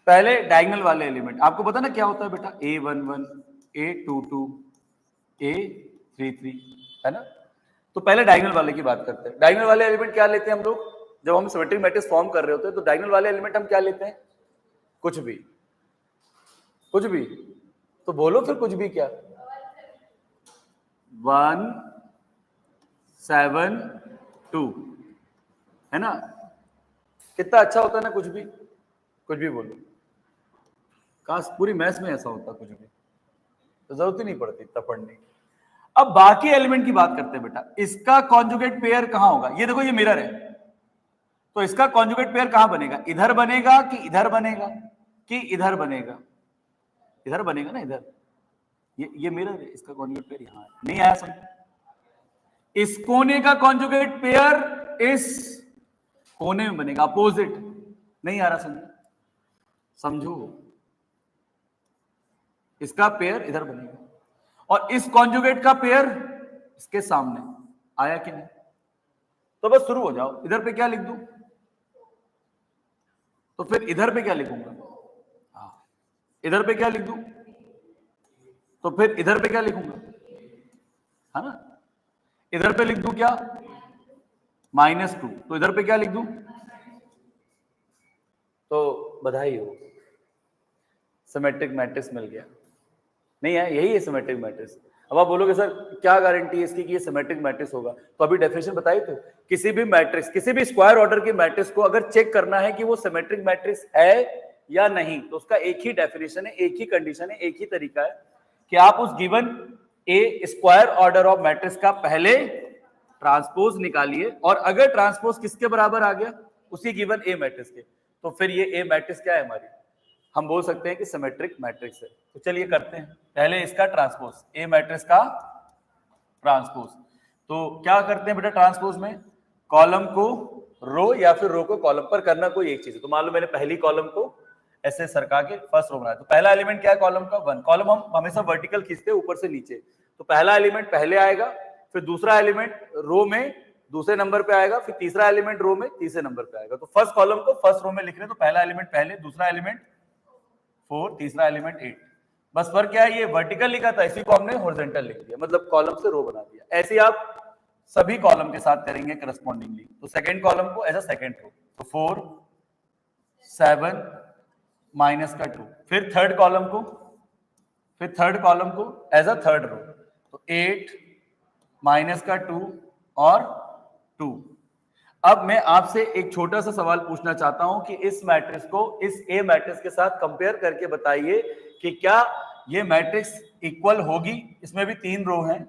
पहले डायगोनल वाले एलिमेंट आपको पता ना क्या होता है बेटा, A11, A22, A33, है ना। तो पहले डायगोनल वाले की बात करते हैं। डायगोनल वाले एलिमेंट क्या लेते हैं हम लोग, जब हम सिमेट्रिक मैट्रिक्स फॉर्म कर रहे होते हैं तो डायगोनल वाले एलिमेंट हम क्या लेते हैं, कुछ भी, कुछ भी। तो बोलो फिर कुछ भी क्या, 1 7 2, है ना। कितना अच्छा होता है ना, कुछ भी, कुछ भी बोलो। काश पूरी मैथ्स में ऐसा होता कुछ भी, तो जरूरत ही नहीं पड़ती इतना पढ़ने की। अब बाकी एलिमेंट की बात करते हैं बेटा। इसका कॉन्जुगेट पेयर कहां होगा, ये देखो ये मिरर है, तो इसका कॉन्जुगेट पेयर कहां बनेगा, इधर बनेगा कि इधर बनेगा, कि इधर बनेगा, इधर बनेगा ना, इधर। ये मिरर है, इसका कॉन्जुगेट पेयर यहां है। नहीं आया समझ, इस कोने का कॉन्जुगेट पेयर इस कोने में बनेगा, अपोजिट। नहीं आ रहा समझो, समझो, इसका पेयर इधर बनेगा और इस कॉन्जुगेट का पेयर इसके सामने। आया कि नहीं, तो बस शुरू हो जाओ। इधर पे क्या लिख दूं, तो फिर इधर पे क्या लिखूंगा, हाँ, इधर पे क्या लिख दूं, तो फिर इधर पे क्या लिखूंगा, है ना। इधर पे लिख दूं क्या, -2, तो इधर पे क्या लिख दूं, तो बधाई हो, सिमेट्रिक मैट्रिक्स मिल गया। नहीं है, यही है सिमेट्रिक मैट्रिक्स। अब आप बोलोगे सर क्या गारंटी है इसकी कि ये सिमेट्रिक मैट्रिक्स होगा, तो अभी डेफिनेशन बताई तो, किसी भी मैट्रिक्स, किसी भी स्क्वायर ऑर्डर की मैट्रिक्स को अगर चेक करना है कि वो सिमेट्रिक मैट्रिक्स है या नहीं, तो उसका एक ही डेफिनेशन है, एक ही कंडीशन है, एक ही तरीका है कि आप उस given A square order of matrix का पहले ट्रांसपोज निकालिए, और अगर ट्रांसपोज किसके बराबर आ गया, उसी गिवन ए मैट्रिक्स के, तो फिर ये ए मैट्रिक्स क्या है हमारी, हम बोल सकते हैं कि सिमेट्रिक मैट्रिक्स है। तो चलिए करते हैं पहले इसका ट्रांसपोज, ए मैट्रिक्स का ट्रांसपोज। तो क्या करते हैं बेटा ट्रांसपोज में, कॉलम को रो या फिर रो को कॉलम पर करना कोई एक चीज है। तो मान लो मैंने पहली कॉलम को ऐसे सरका के फर्स्ट रो बनाया, तो पहला एलिमेंट क्या है कॉलम का, 1। कॉलम हम हमेशा वर्टिकल खींचते हैं ऊपर से नीचे, तो पहला एलिमेंट पहले आएगा, फिर दूसरा एलिमेंट रो में दूसरे नंबर पे आएगा, फिर तीसरा एलिमेंट रो में तीसरे नंबर पे आएगा। तो फर्स्ट कॉलम को फर्स्ट रो में लिख रहे हैं, तो पहला एलिमेंट पहले, दूसरा एलिमेंट 4, तीसरा एलिमेंट 8। बस फर्क क्या है, ये वर्टिकल लिखा था, इसी को हमने हॉरिजॉन्टल लिख दिया, मतलब कॉलम से रो बना दिया। ऐसे आप सभी कॉलम के साथ करेंगे करस्पॉन्डिंगली। तो सेकंड कॉलम को एज अ सेकंड रो, तो 4 7 -2, फिर थर्ड कॉलम को, एज अ थर्ड रो, तो 8 -2 और 2। अब मैं आपसे एक छोटा सा सवाल पूछना चाहता हूं कि इस मैट्रिक्स को इस ए मैट्रिक्स के साथ कंपेयर करके बताइए कि क्या ये मैट्रिक्स इक्वल होगी। इसमें भी 3 रो हैं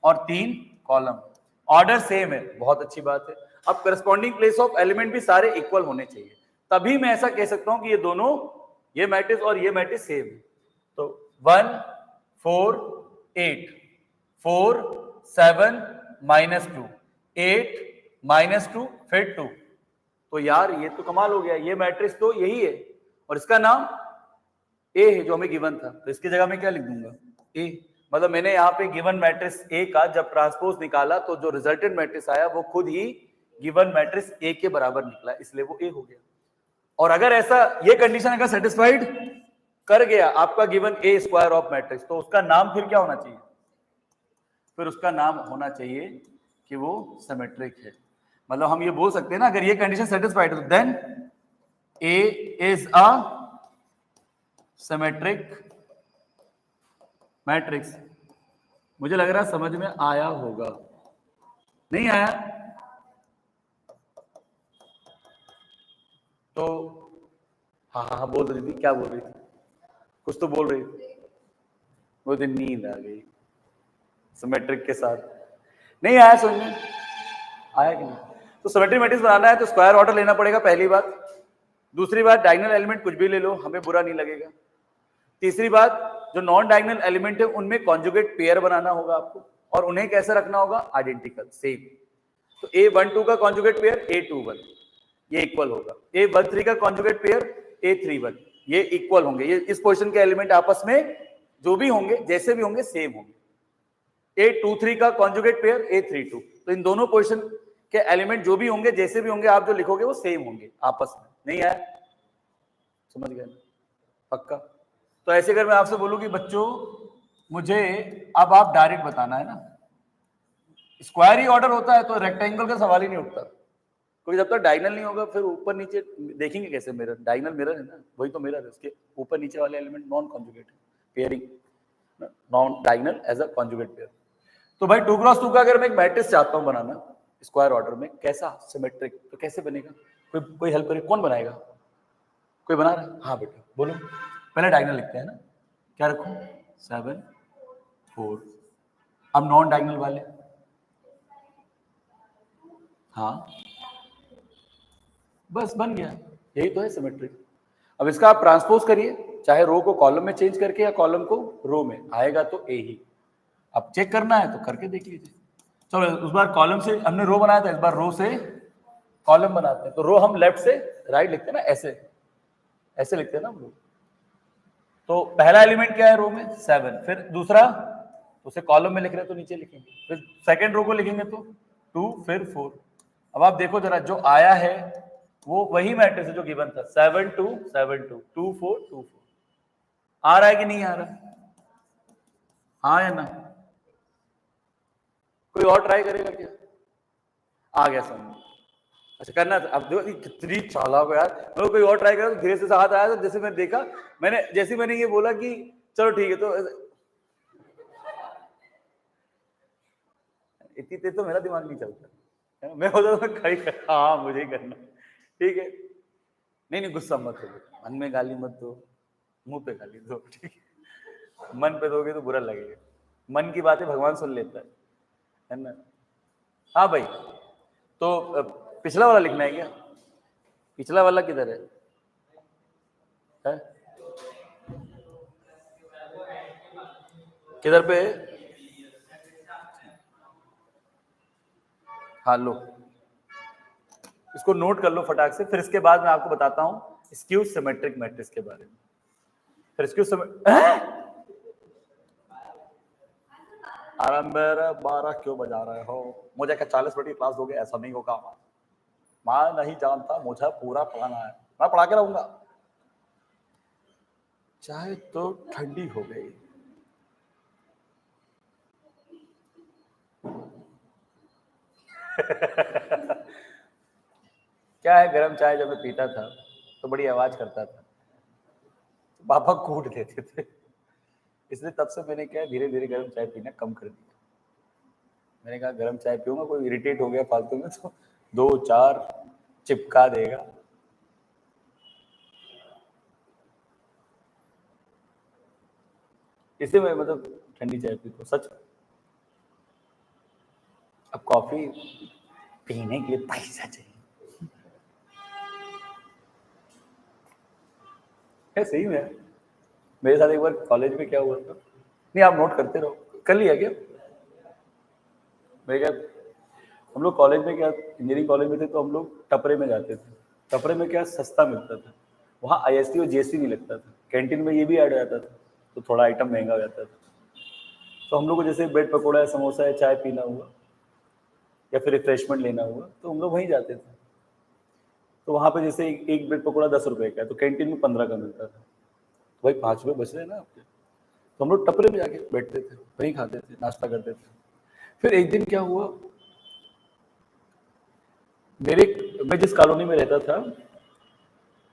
और 3 कॉलम, ऑर्डर सेम है, बहुत अच्छी बात है। अब करस्पॉन्डिंग प्लेस ऑफ एलिमेंट भी सारे इक्वल होने चाहिए, तभी मैं ऐसा कह सकता हूं कि ये दोनों, ये मैट्रिक्स और ये मैट्रिक्स सेम है। तो 1 4 8, 4 7 -2, 8 -2, फिर 2। तो यार ये तो कमाल हो गया, ये मैट्रिक्स तो यही है और इसका नाम ए है जो हमें गिवन था, तो इसकी जगह मैं क्या लिख दूंगा, ए। मतलब मैंने यहाँ पे गिवन मैट्रिक्स ए का जब ट्रांसपोज निकाला तो जो रिजल्टेंट मैट्रिक्स आया वो खुद ही गिवन मैट्रिक्स ए के बराबर निकला, इसलिए वो ए हो गया। और अगर ऐसा ये कंडीशन अगर सेटिस्फाइड कर गया आपका given A square of matrix, तो उसका नाम फिर क्या होना चाहिए, फिर उसका नाम होना चाहिए कि वो सिमेट्रिक है। मतलब हम ये बोल सकते हैं ना, अगर ये कंडीशन सेटिस्फाइड है तो then A is a symmetric matrix. मुझे लग रहा है समझ में आया होगा, नहीं आया तो हाँ हाँ बोल रही थी, क्या बोल रही थी, कुछ तो बोल रही थी, वो दिन नींद आ गई। सिमेट्रिक के साथ नहीं आया, समझ में आया कि नहीं। तो सिमेट्रिक मैट्रिक्स बनाना है तो स्क्वायर ऑर्डर लेना पड़ेगा, पहली बात। दूसरी बात, डायगोनल एलिमेंट कुछ भी ले लो, हमें बुरा नहीं लगेगा। तीसरी बात, जो नॉन डायगोनल एलिमेंट है उनमें कॉन्जुगेट पेयर बनाना होगा आपको, और उन्हें कैसे रखना होगा, आइडेंटिकल, सेम। तो A12 का कॉन्जुगेट पेयर A21 ये इक्वल होगा, A13 का कॉन्जुगेट पेयर A31 ये इक्वल होंगे। ये इस पोजीशन के एलिमेंट आपस में जो भी होंगे, जैसे भी होंगे, सेम होंगे। A23 का कॉन्जुगेट पेयर A32, तो इन दोनों पोजीशन के एलिमेंट जो भी होंगे, जैसे भी होंगे, आप जो लिखोगे वो सेम होंगे आपस में। नहीं आया समझ गए पक्का? तो ऐसे अगर मैं आपसे बोलूं कि बच्चों मुझे अब आप डायरेक्ट बताना है ना, स्क्वायर ही ऑर्डर होता है तो रेक्टेंगल का सवाल ही नहीं उठता, क्योंकि जब तक डायगोनल नहीं होगा फिर ऊपर नीचे देखेंगे कैसे। मिरर, डायगोनल मिरर है ना, वही तो मिरर है, उसके ऊपर नीचे वाले एलिमेंट नॉन कॉन्जुगेट है, pairing non diagonal as a conjugate pair. तो भाई 2x2 का अगर मैं एक मैट्रिक्स चाहता हूं बनाना स्क्वायर ऑर्डर में, कैसा सिमेट्रिक, तो कैसे बनेगा? कोई हेल्प करे, कौन बनाएगा? कोई बना रहा है? हाँ बेटा बोलो। पहले डायगोनल लिखते हैं ना, क्या रखूं? 7 4। अब नॉन डायगोनल वाले, हाँ बस बन गया, यही तो है सिमेट्रिक। अब इसका आप ट्रांसपोज करिए, चाहे रो को कॉलम में चेंज करके या कॉलम को रो में, आएगा तो ए ही। अब चेक करना है तो करके देख लीजिए। चलो उस बार कॉलम से हमने रो बनाया था, इस बार रो से कॉलम बनाते हैं। तो रो हम लेफ्ट से राइट लिखते हैं ना, ऐसे ऐसे लिखते हैं ना हम लोग। तो पहला एलिमेंट क्या है रो में? 7। फिर दूसरा, तो उसे कॉलम में लिख रहे हैं तो नीचे लिखेंगे। फिर सेकंड रो को लिखेंगे तो 2, फिर 4। अब आप देखो जरा, जो आया है वो वही मैट्रिक्स है जो गिवन था, 7 2 7 2 2 4 2 4। आ रहा है कि नहीं आ रहा? हाँ या ना? कोई और ट्राई करेगा क्या? आ गया समझ? अच्छा करना था। अब देखो कितनी चालाक हो यार, मतलब कोई और ट्राई करा तो धीरे से हाथ आया, तो जैसे मैंने देखा, जैसे मैंने ये बोला कि चलो ठीक है, तो इतनी तेज तो मेरा दिमाग नहीं चलता, मैं होता तो खड़ी कर, हाँ मुझे ही करना, ठीक है। नहीं गुस्सा मत हो, मन में गाली मत दो, मुंह पे गाली दो, ठीक है। मन पे दोगे तो बुरा लगेगा, मन की बातें भगवान सुन लेता है ना। हाँ भाई, तो पिछला वाला लिखना है क्या? पिछला वाला किधर है? किधर पे? हाँ लो, इसको नोट कर लो फटाक से, फिर इसके बाद मैं आपको बताता हूं स्क्यू सिमेट्रिक मैट्रिक्स के बारे में। फिर स्क्यू अरे मेरे 12 क्यों बजा रहे हो? मुझे क्या 40 मिनट की क्लास दोगे? ऐसा नहीं होगा, मैं नहीं जानता, मुझे पूरा पढ़ाना है, मैं पढ़ा के रहूंगा। चाय तो ठंडी हो गई। क्या है, गर्म चाय जब मैं पीता था तो बड़ी आवाज करता था, पापा कूट देते थे, इसलिए तब से मैंने क्या धीरे धीरे गर्म चाय पीना कम कर दिया। मैंने कहा गर्म चाय पीऊंगा, कोई इरिटेट हो गया फालतू में तो 2-4 चिपका देगा। इसलिए मैं मतलब ठंडी चाय पीता हूँ, सच। अब कॉफी पीने के लिए पैसा चाहिए है, सही में। मेरे साथ एक बार कॉलेज में क्या हुआ था, नहीं आप नोट करते रहो, कर लिया क्या? मैं क्या, हम लोग कॉलेज में क्या, इंजीनियरिंग कॉलेज में थे तो हम लोग टपरे में जाते थे। टपरे में क्या सस्ता मिलता था, वहाँ IST और GST नहीं लगता था, कैंटीन में ये भी ऐड हो जाता था, तो थोड़ा आइटम महंगा हो जाता था। तो हम लोग को जैसे ब्रेड पकौड़ा है, समोसा है, चाय पीना हुआ या फिर रिफ्रेशमेंट लेना हुआ, तो हम लोग वहीं जाते थे। तो वहाँ पे जैसे एक ब्रेड पकौड़ा 10 रुपए का है, तो कैंटीन में 15 का मिलता था, तो भाई 5 रुपये बच रहे हैं ना आपके। तो हम लोग टपरे में जाके बैठते थे, वहीं खाते थे, नाश्ता करते थे। फिर एक दिन क्या हुआ, मैं जिस कॉलोनी में रहता था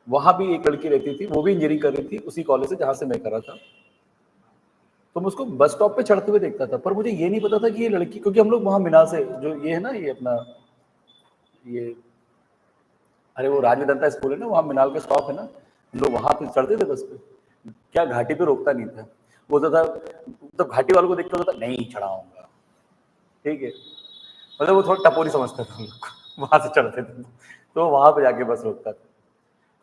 वहां भी एक लड़की रहती थी, वो भी इंजीनियरिंग कर रही थी उसी कॉलेज से जहां से मैं कर रहा था। तो मैं उसको बस स्टॉप पे चढ़ते हुए देखता था, पर मुझे ये नहीं पता था कि ये लड़की, क्योंकि हम लोग वहां मीनार से, जो ये है ना, ये अपना ये, अरे वो राजवेदांता स्कूल है ना, वहाँ मीनार का स्टॉप है ना, हम लोग वहां पे चढ़ते थे बस पे। क्या घाटी पे रोकता नहीं था, बोलता था, तो घाटी वालों को देखता था नहीं चढ़ाऊंगा, ठीक है, मतलब वो थोड़ा टपोरी समझता था हम लोग को, वहां से चढ़ते थे तो वहां पे जाके बस रोकता था।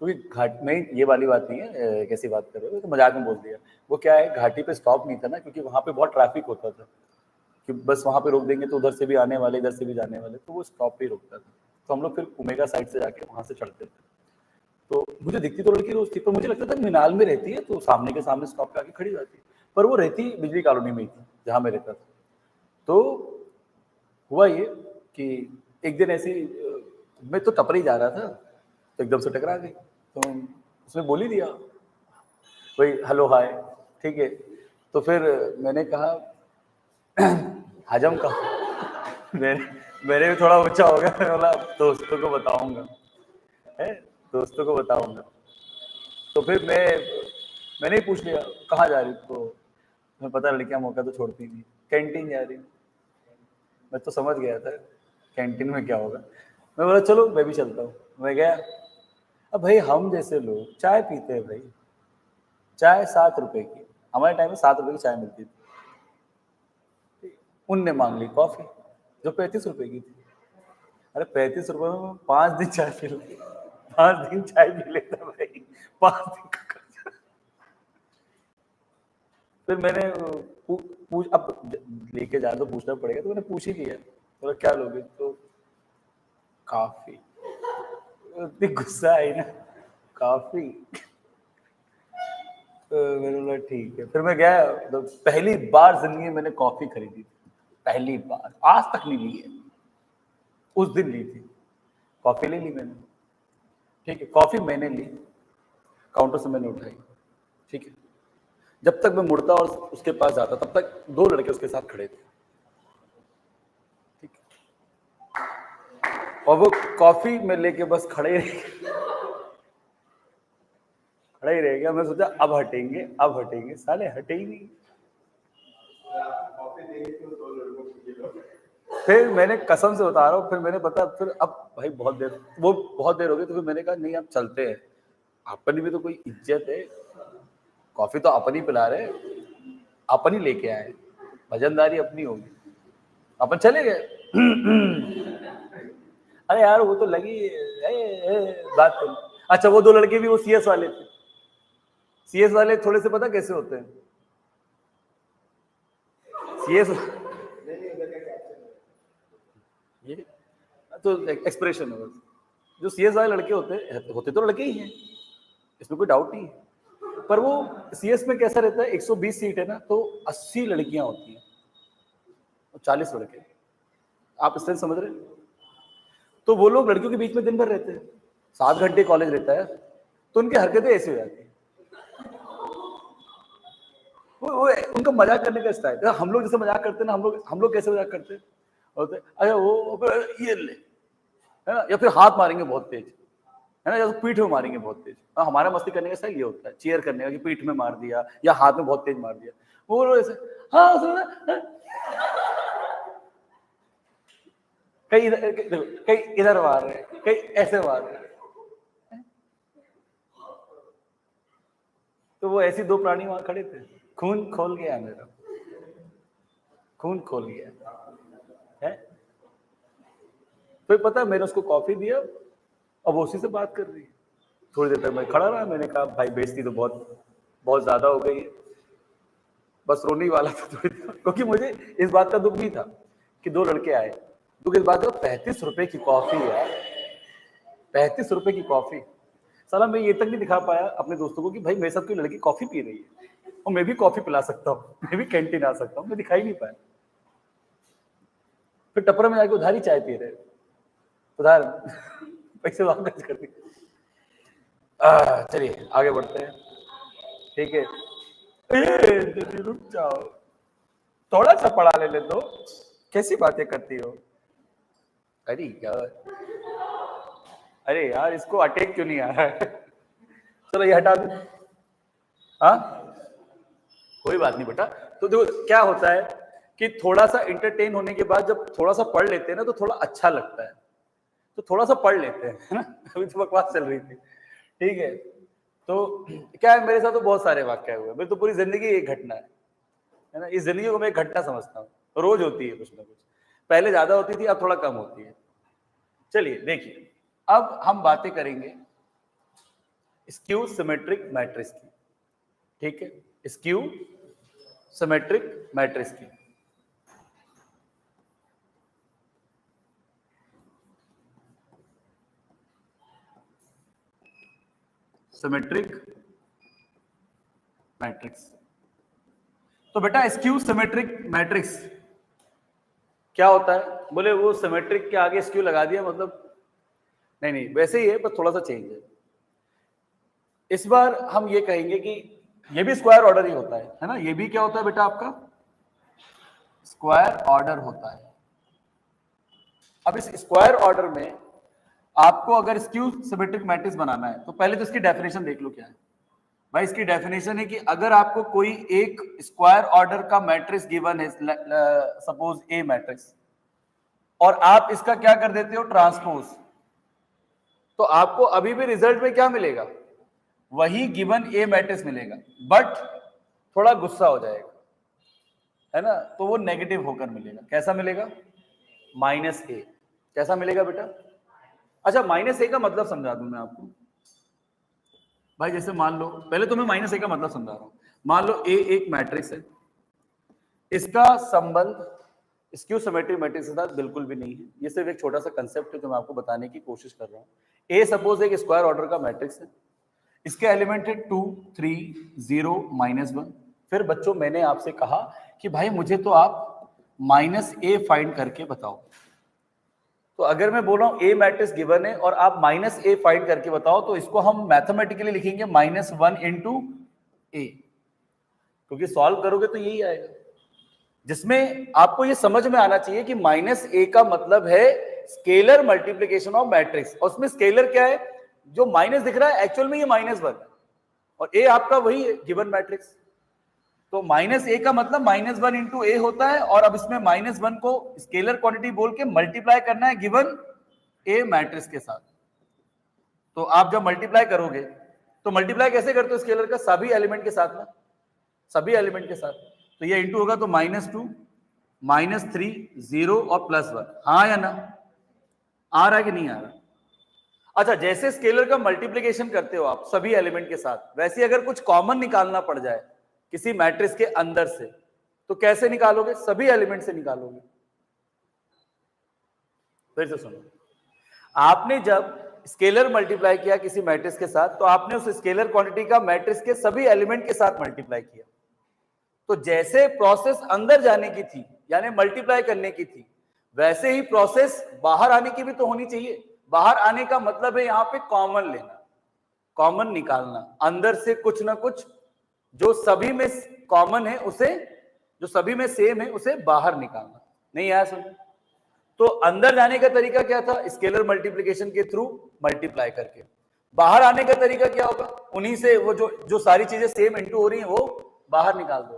क्योंकि घाट में ये वाली बात नहीं है, कैसी बात कर रहे हो, तो मजाक में बोल दिया। वो क्या है, घाटी पे स्टॉप नहीं था ना, क्योंकि वहाँ पे बहुत ट्रैफिक होता था कि बस वहाँ पे रोक देंगे तो उधर से भी आने वाले, इधर से भी जाने वाले, तो वो स्टॉप पे ही रोकता था। तो हम लोग फिर ओमेगा साइड से जाके वहाँ से चढ़ते थे। तो मुझे दिखती तो लड़की रोज थी, पर मुझे लगता था मिनाल में रहती है तो सामने के सामने स्टॉप पे आके खड़ी रहती है, पर वो रहती बिजली कॉलोनी में ही थी जहाँ मैं रहता था। तो हुआ ये कि एक दिन ऐसे ही, मैं तो टपरी जा रहा था, तो एकदम से टकरा गई। तो उसने बोल ही दिया वही हेलो हाय, ठीक है। तो फिर मैंने कहा हजम का मेरे भी थोड़ा ऊंचा हो गया, मैंने बोला दोस्तों को बताऊंगा, है दोस्तों को बताऊंगा। तो फिर मैंने ही पूछ लिया कहाँ जा रही, तो तुम्हें पता लड़कियां मौका तो छोड़ती नहीं, कैंटीन जा रही। मैं तो समझ गया था कैंटीन में क्या होगा। मैं बोला चलो मैं भी चलता हूँ, मैं गया। अब भाई हम जैसे लोग चाय पीते हैं भाई, चाय 7 रुपए की, हमारे टाइम में 7 रुपए की चाय मिलती थी। उनने मांग ली कॉफी जो 35 रुपए की थी। अरे 35 रुपए में 5 दिन चाय पी ले, 5 दिन चाय पी लेता भाई, 5 दिन का खर्चा। फिर मैंने पूछ अब लेके जा तो पूछना पड़ेगा, तो मैंने पूछ ही लिया, बोला क्या लोगे, तो काफी। इतनी गुस्सा आई ना, काफी। तो मैंने बोला ठीक है। फिर मैं गया, तो पहली बार जिंदगी में मैंने कॉफी खरीदी थी, पहली बार, आज तक नहीं ली है, उस दिन ली थी। कॉफी ले ली मैंने, ठीक है, कॉफी मैंने ली, काउंटर से मैंने उठाई, ठीक है। जब तक मैं मुड़ता और उसके पास जाता तब तक 2 लड़के उसके साथ खड़े थे, ठीक है। और वो कॉफी में लेके बस खड़े ही रह गया। मैं सोचा अब हटेंगे, अब हटेंगे, साले हटे ही नहीं। कॉफी देंगे तो 2 लड़कों को ये लोग। फिर मैंने कसम से बता रहा हूँ, फिर मैंने पता, फिर अब भाई बहुत देर हो गई, तो फिर मैंने कहा नहीं अब चलते हैं, अपन भी तो कोई इज्जत है, कॉफी तो अपन ही पिला रहे, अपन ही लेके आए, वजनदारी अपनी होगी, अपन चले गए। अरे यार वो तो लगी बात करनी। अच्छा वो 2 लड़के भी वो सीएस वाले थे। सीएस वाले थोड़े से पता कैसे होते हैं, सीएस ये तो एक्सप्रेशन है बस। जो सीएस वाले लड़के होते तो लड़के ही हैं, इसमें कोई डाउट नहीं है। पर वो सीएस में कैसा रहता है, 120 सीट है ना, तो 80 लड़कियां होती हैं और 40 लड़के, आप इस तरह समझ रहे हैं। तो वो लोग लड़कियों के बीच में दिन भर रहते हैं, 7 घंटे कॉलेज रहता है, तो उनकी हरकतें ऐसी हो जाती है। वो उनका मजाक करने का स्टाइल, हम लोग जैसे मजाक करते हैं ना, हम लोग कैसे मजाक करते हैं, होते अरे वो ये ले, है ना, या फिर हाथ मारेंगे बहुत तेज, है ना, या तो पीठ में मारेंगे बहुत तेज। हमारा मस्ती करने का स्टाइल ये होता है, चीयर करने का, कि पीठ में मार दिया या हाथ में बहुत तेज मार दिया। वो लोग ऐसे हाँ कहीं इधर मार रहे, कहीं ऐसे मार रहे। तो वो ऐसी 2 प्राणी वहां खड़े थे, खून खोल गया मेरा, खून खोल गया है। फिर पता मैंने उसको कॉफी दिया, अब उसी से बात कर रही है। थोड़ी देर तक मैं खड़ा रहा, मैंने कहा भाई बेइज्जती तो बहुत ज्यादा हो गई है, बस रोने ही वाला था थोड़ी देर, क्योंकि मुझे इस बात का दुख भी था कि 2 लड़के आए, दुख इस बात का, 35 रुपए की कॉफी यार, 35 रुपए की कॉफी। साला मैं ये तक नहीं दिखा पाया अपने दोस्तों को कि भाई मेरे साथ कोई लड़की कॉफी पी रही है और मैं भी कॉफी पिला सकता हूँ, मैं भी कैंटीन आ सकता हूँ, मैं दिखाई नहीं पाया। फिर टपरा में जाके उधार ही चाय पी रहे, उधार पैसे वापस कर दिए। चलिए आगे बढ़ते हैं, ठीक है। रुक जाओ, थोड़ा सा पढ़ा ले दो, कैसी बातें करती हो। अरे यार, अरे यार इसको अटैक क्यों नहीं आ रहा है। चलो ये हटा दो, हाँ कोई बात नहीं बेटा। तो देखो क्या होता है कि थोड़ा सा इंटरटेन होने के बाद जब थोड़ा सा पढ़ लेते हैं ना, तो थोड़ा अच्छा लगता है, तो थोड़ा सा पढ़ लेते हैं, है ना। अभी तो बकवास चल रही थी, ठीक है। तो क्या है, मेरे साथ तो बहुत सारे वाक्य हुए, मेरी तो पूरी जिंदगी एक घटना है ना, इस जिंदगी को मैं एक घटना समझता हूँ, रोज होती है कुछ ना कुछ, पहले ज्यादा होती थी, अब थोड़ा कम होती है। चलिए देखिए, अब हम बातें करेंगे स्क्यू सिमेट्रिक मैट्रिक्स की, ठीक है, स्क्यू सिमेट्रिक मैट्रिक्स की। Symmetric matrix. तो बेटा स्क्यू सिमेट्रिक मैट्रिक्स क्या होता है? बोले वो सिमेट्रिक के आगे स्क्यू लगा दिया मतलब, नहीं वैसे ही है पर थोड़ा सा चेंज है। इस बार हम ये कहेंगे कि ये भी स्क्वायर ऑर्डर ही होता है ना, ये भी क्या होता है बेटा आपका स्क्वायर ऑर्डर होता है। अब इस स्क्वायर ऑर्डर में आपको अगर स्क्यू सिमेट्रिक मैट्रिक्स बनाना है तो पहले तो इसकी डेफिनेशन देख लो क्या है। भाई इसकी डेफिनेशन है कि अगर आपको कोई एक स्क्वायर ऑर्डर का मैट्रिक्स गिवन है, सपोज ए मैट्रिक्स, और आप इसका क्या कर देते हो ट्रांसपोज, तो आपको अभी भी रिजल्ट में क्या मिलेगा? वही गिवन ए मैट्रिक्स मिलेगा, बट थोड़ा गुस्सा हो जाएगा, है ना, तो वो नेगेटिव होकर मिलेगा। कैसा मिलेगा? माइनस ए। कैसा मिलेगा बेटा? अच्छा माइनस ए का मतलब समझा दूं मैं आपको। भाई जैसे मान लो, पहले तो मैं माइनस ए का मतलब समझा रहा हूं। मान लो ए एक मैट्रिक्स है, इसका संबंध स्क्यू सिमेट्रिक मैट्रिक्स के साथ बिल्कुल भी नहीं है। ये सिर्फ एक छोटा सा कंसेप्ट है जो मैं आपको बताने की कोशिश कर रहा हूं। ए सपोज एक स्क्वायर ऑर्डर का मैट्रिक्स है, इसके एलिमेंट है 2 3 0 -1। फिर बच्चों मैंने आपसे कहा कि भाई मुझे तो आप माइनस ए फाइंड करके बताओ। तो अगर मैं बोल रहा हूं ए मैट्रिक्स गिवन है और आप माइनस ए फाइंड करके बताओ, तो इसको हम मैथमेटिकली लिखेंगे -1 इंटू ए, क्योंकि सॉल्व करोगे तो यही आएगा। जिसमें आपको ये समझ में आना चाहिए कि माइनस ए का मतलब है स्केलर मल्टीप्लीकेशन ऑफ मैट्रिक्स, और उसमें स्केलर क्या है? जो माइनस दिख रहा है एक्चुअल में ये -1 है, और ए आपका वही है गिवन मैट्रिक्स। तो माइनस ए का मतलब -1 इंटू ए होता है, और अब इसमें -1 को स्केलर क्वांटिटी बोल के मल्टीप्लाई करना है गिवन ए मैट्रिक्स के साथ। तो आप जब मल्टीप्लाई करोगे तो मल्टीप्लाई कैसे करते हो स्केलर का? सभी एलिमेंट के साथ में, सभी एलिमेंट के साथ। तो ये इंटू होगा तो -2 -3 0 और +1। हाँ या ना? आ रहा है कि नहीं आ रहा? अच्छा जैसे स्केलर का मल्टीप्लिकेशन करते हो आप सभी एलिमेंट के साथ, वैसे अगर कुछ कॉमन निकालना पड़ जाए किसी मैट्रिक्स के अंदर से, तो कैसे निकालोगे? सभी एलिमेंट से निकालोगे। फिर से सुनो, आपने जब स्केलर मल्टीप्लाई किया किसी मैट्रिक्स के साथ, तो आपने उस स्केलर क्वांटिटी का मैट्रिक्स के सभी एलिमेंट के साथ मल्टीप्लाई किया। तो जैसे प्रोसेस अंदर जाने की थी यानी मल्टीप्लाई करने की थी, वैसे ही प्रोसेस बाहर आने की भी तो होनी चाहिए। बाहर आने का मतलब है यहां पे कॉमन लेना, कॉमन निकालना, अंदर से कुछ ना कुछ जो सभी में कॉमन है उसे, जो सभी में सेम है उसे बाहर निकालना। नहीं आया समझ? तो अंदर जाने का तरीका क्या था? स्केलर मल्टीप्लिकेशन के थ्रू मल्टीप्लाई करके। बाहर आने का तरीका क्या होगा? उन्हीं से वो जो सारी चीजें सेम इंटू हो रही है वो बाहर निकाल दो।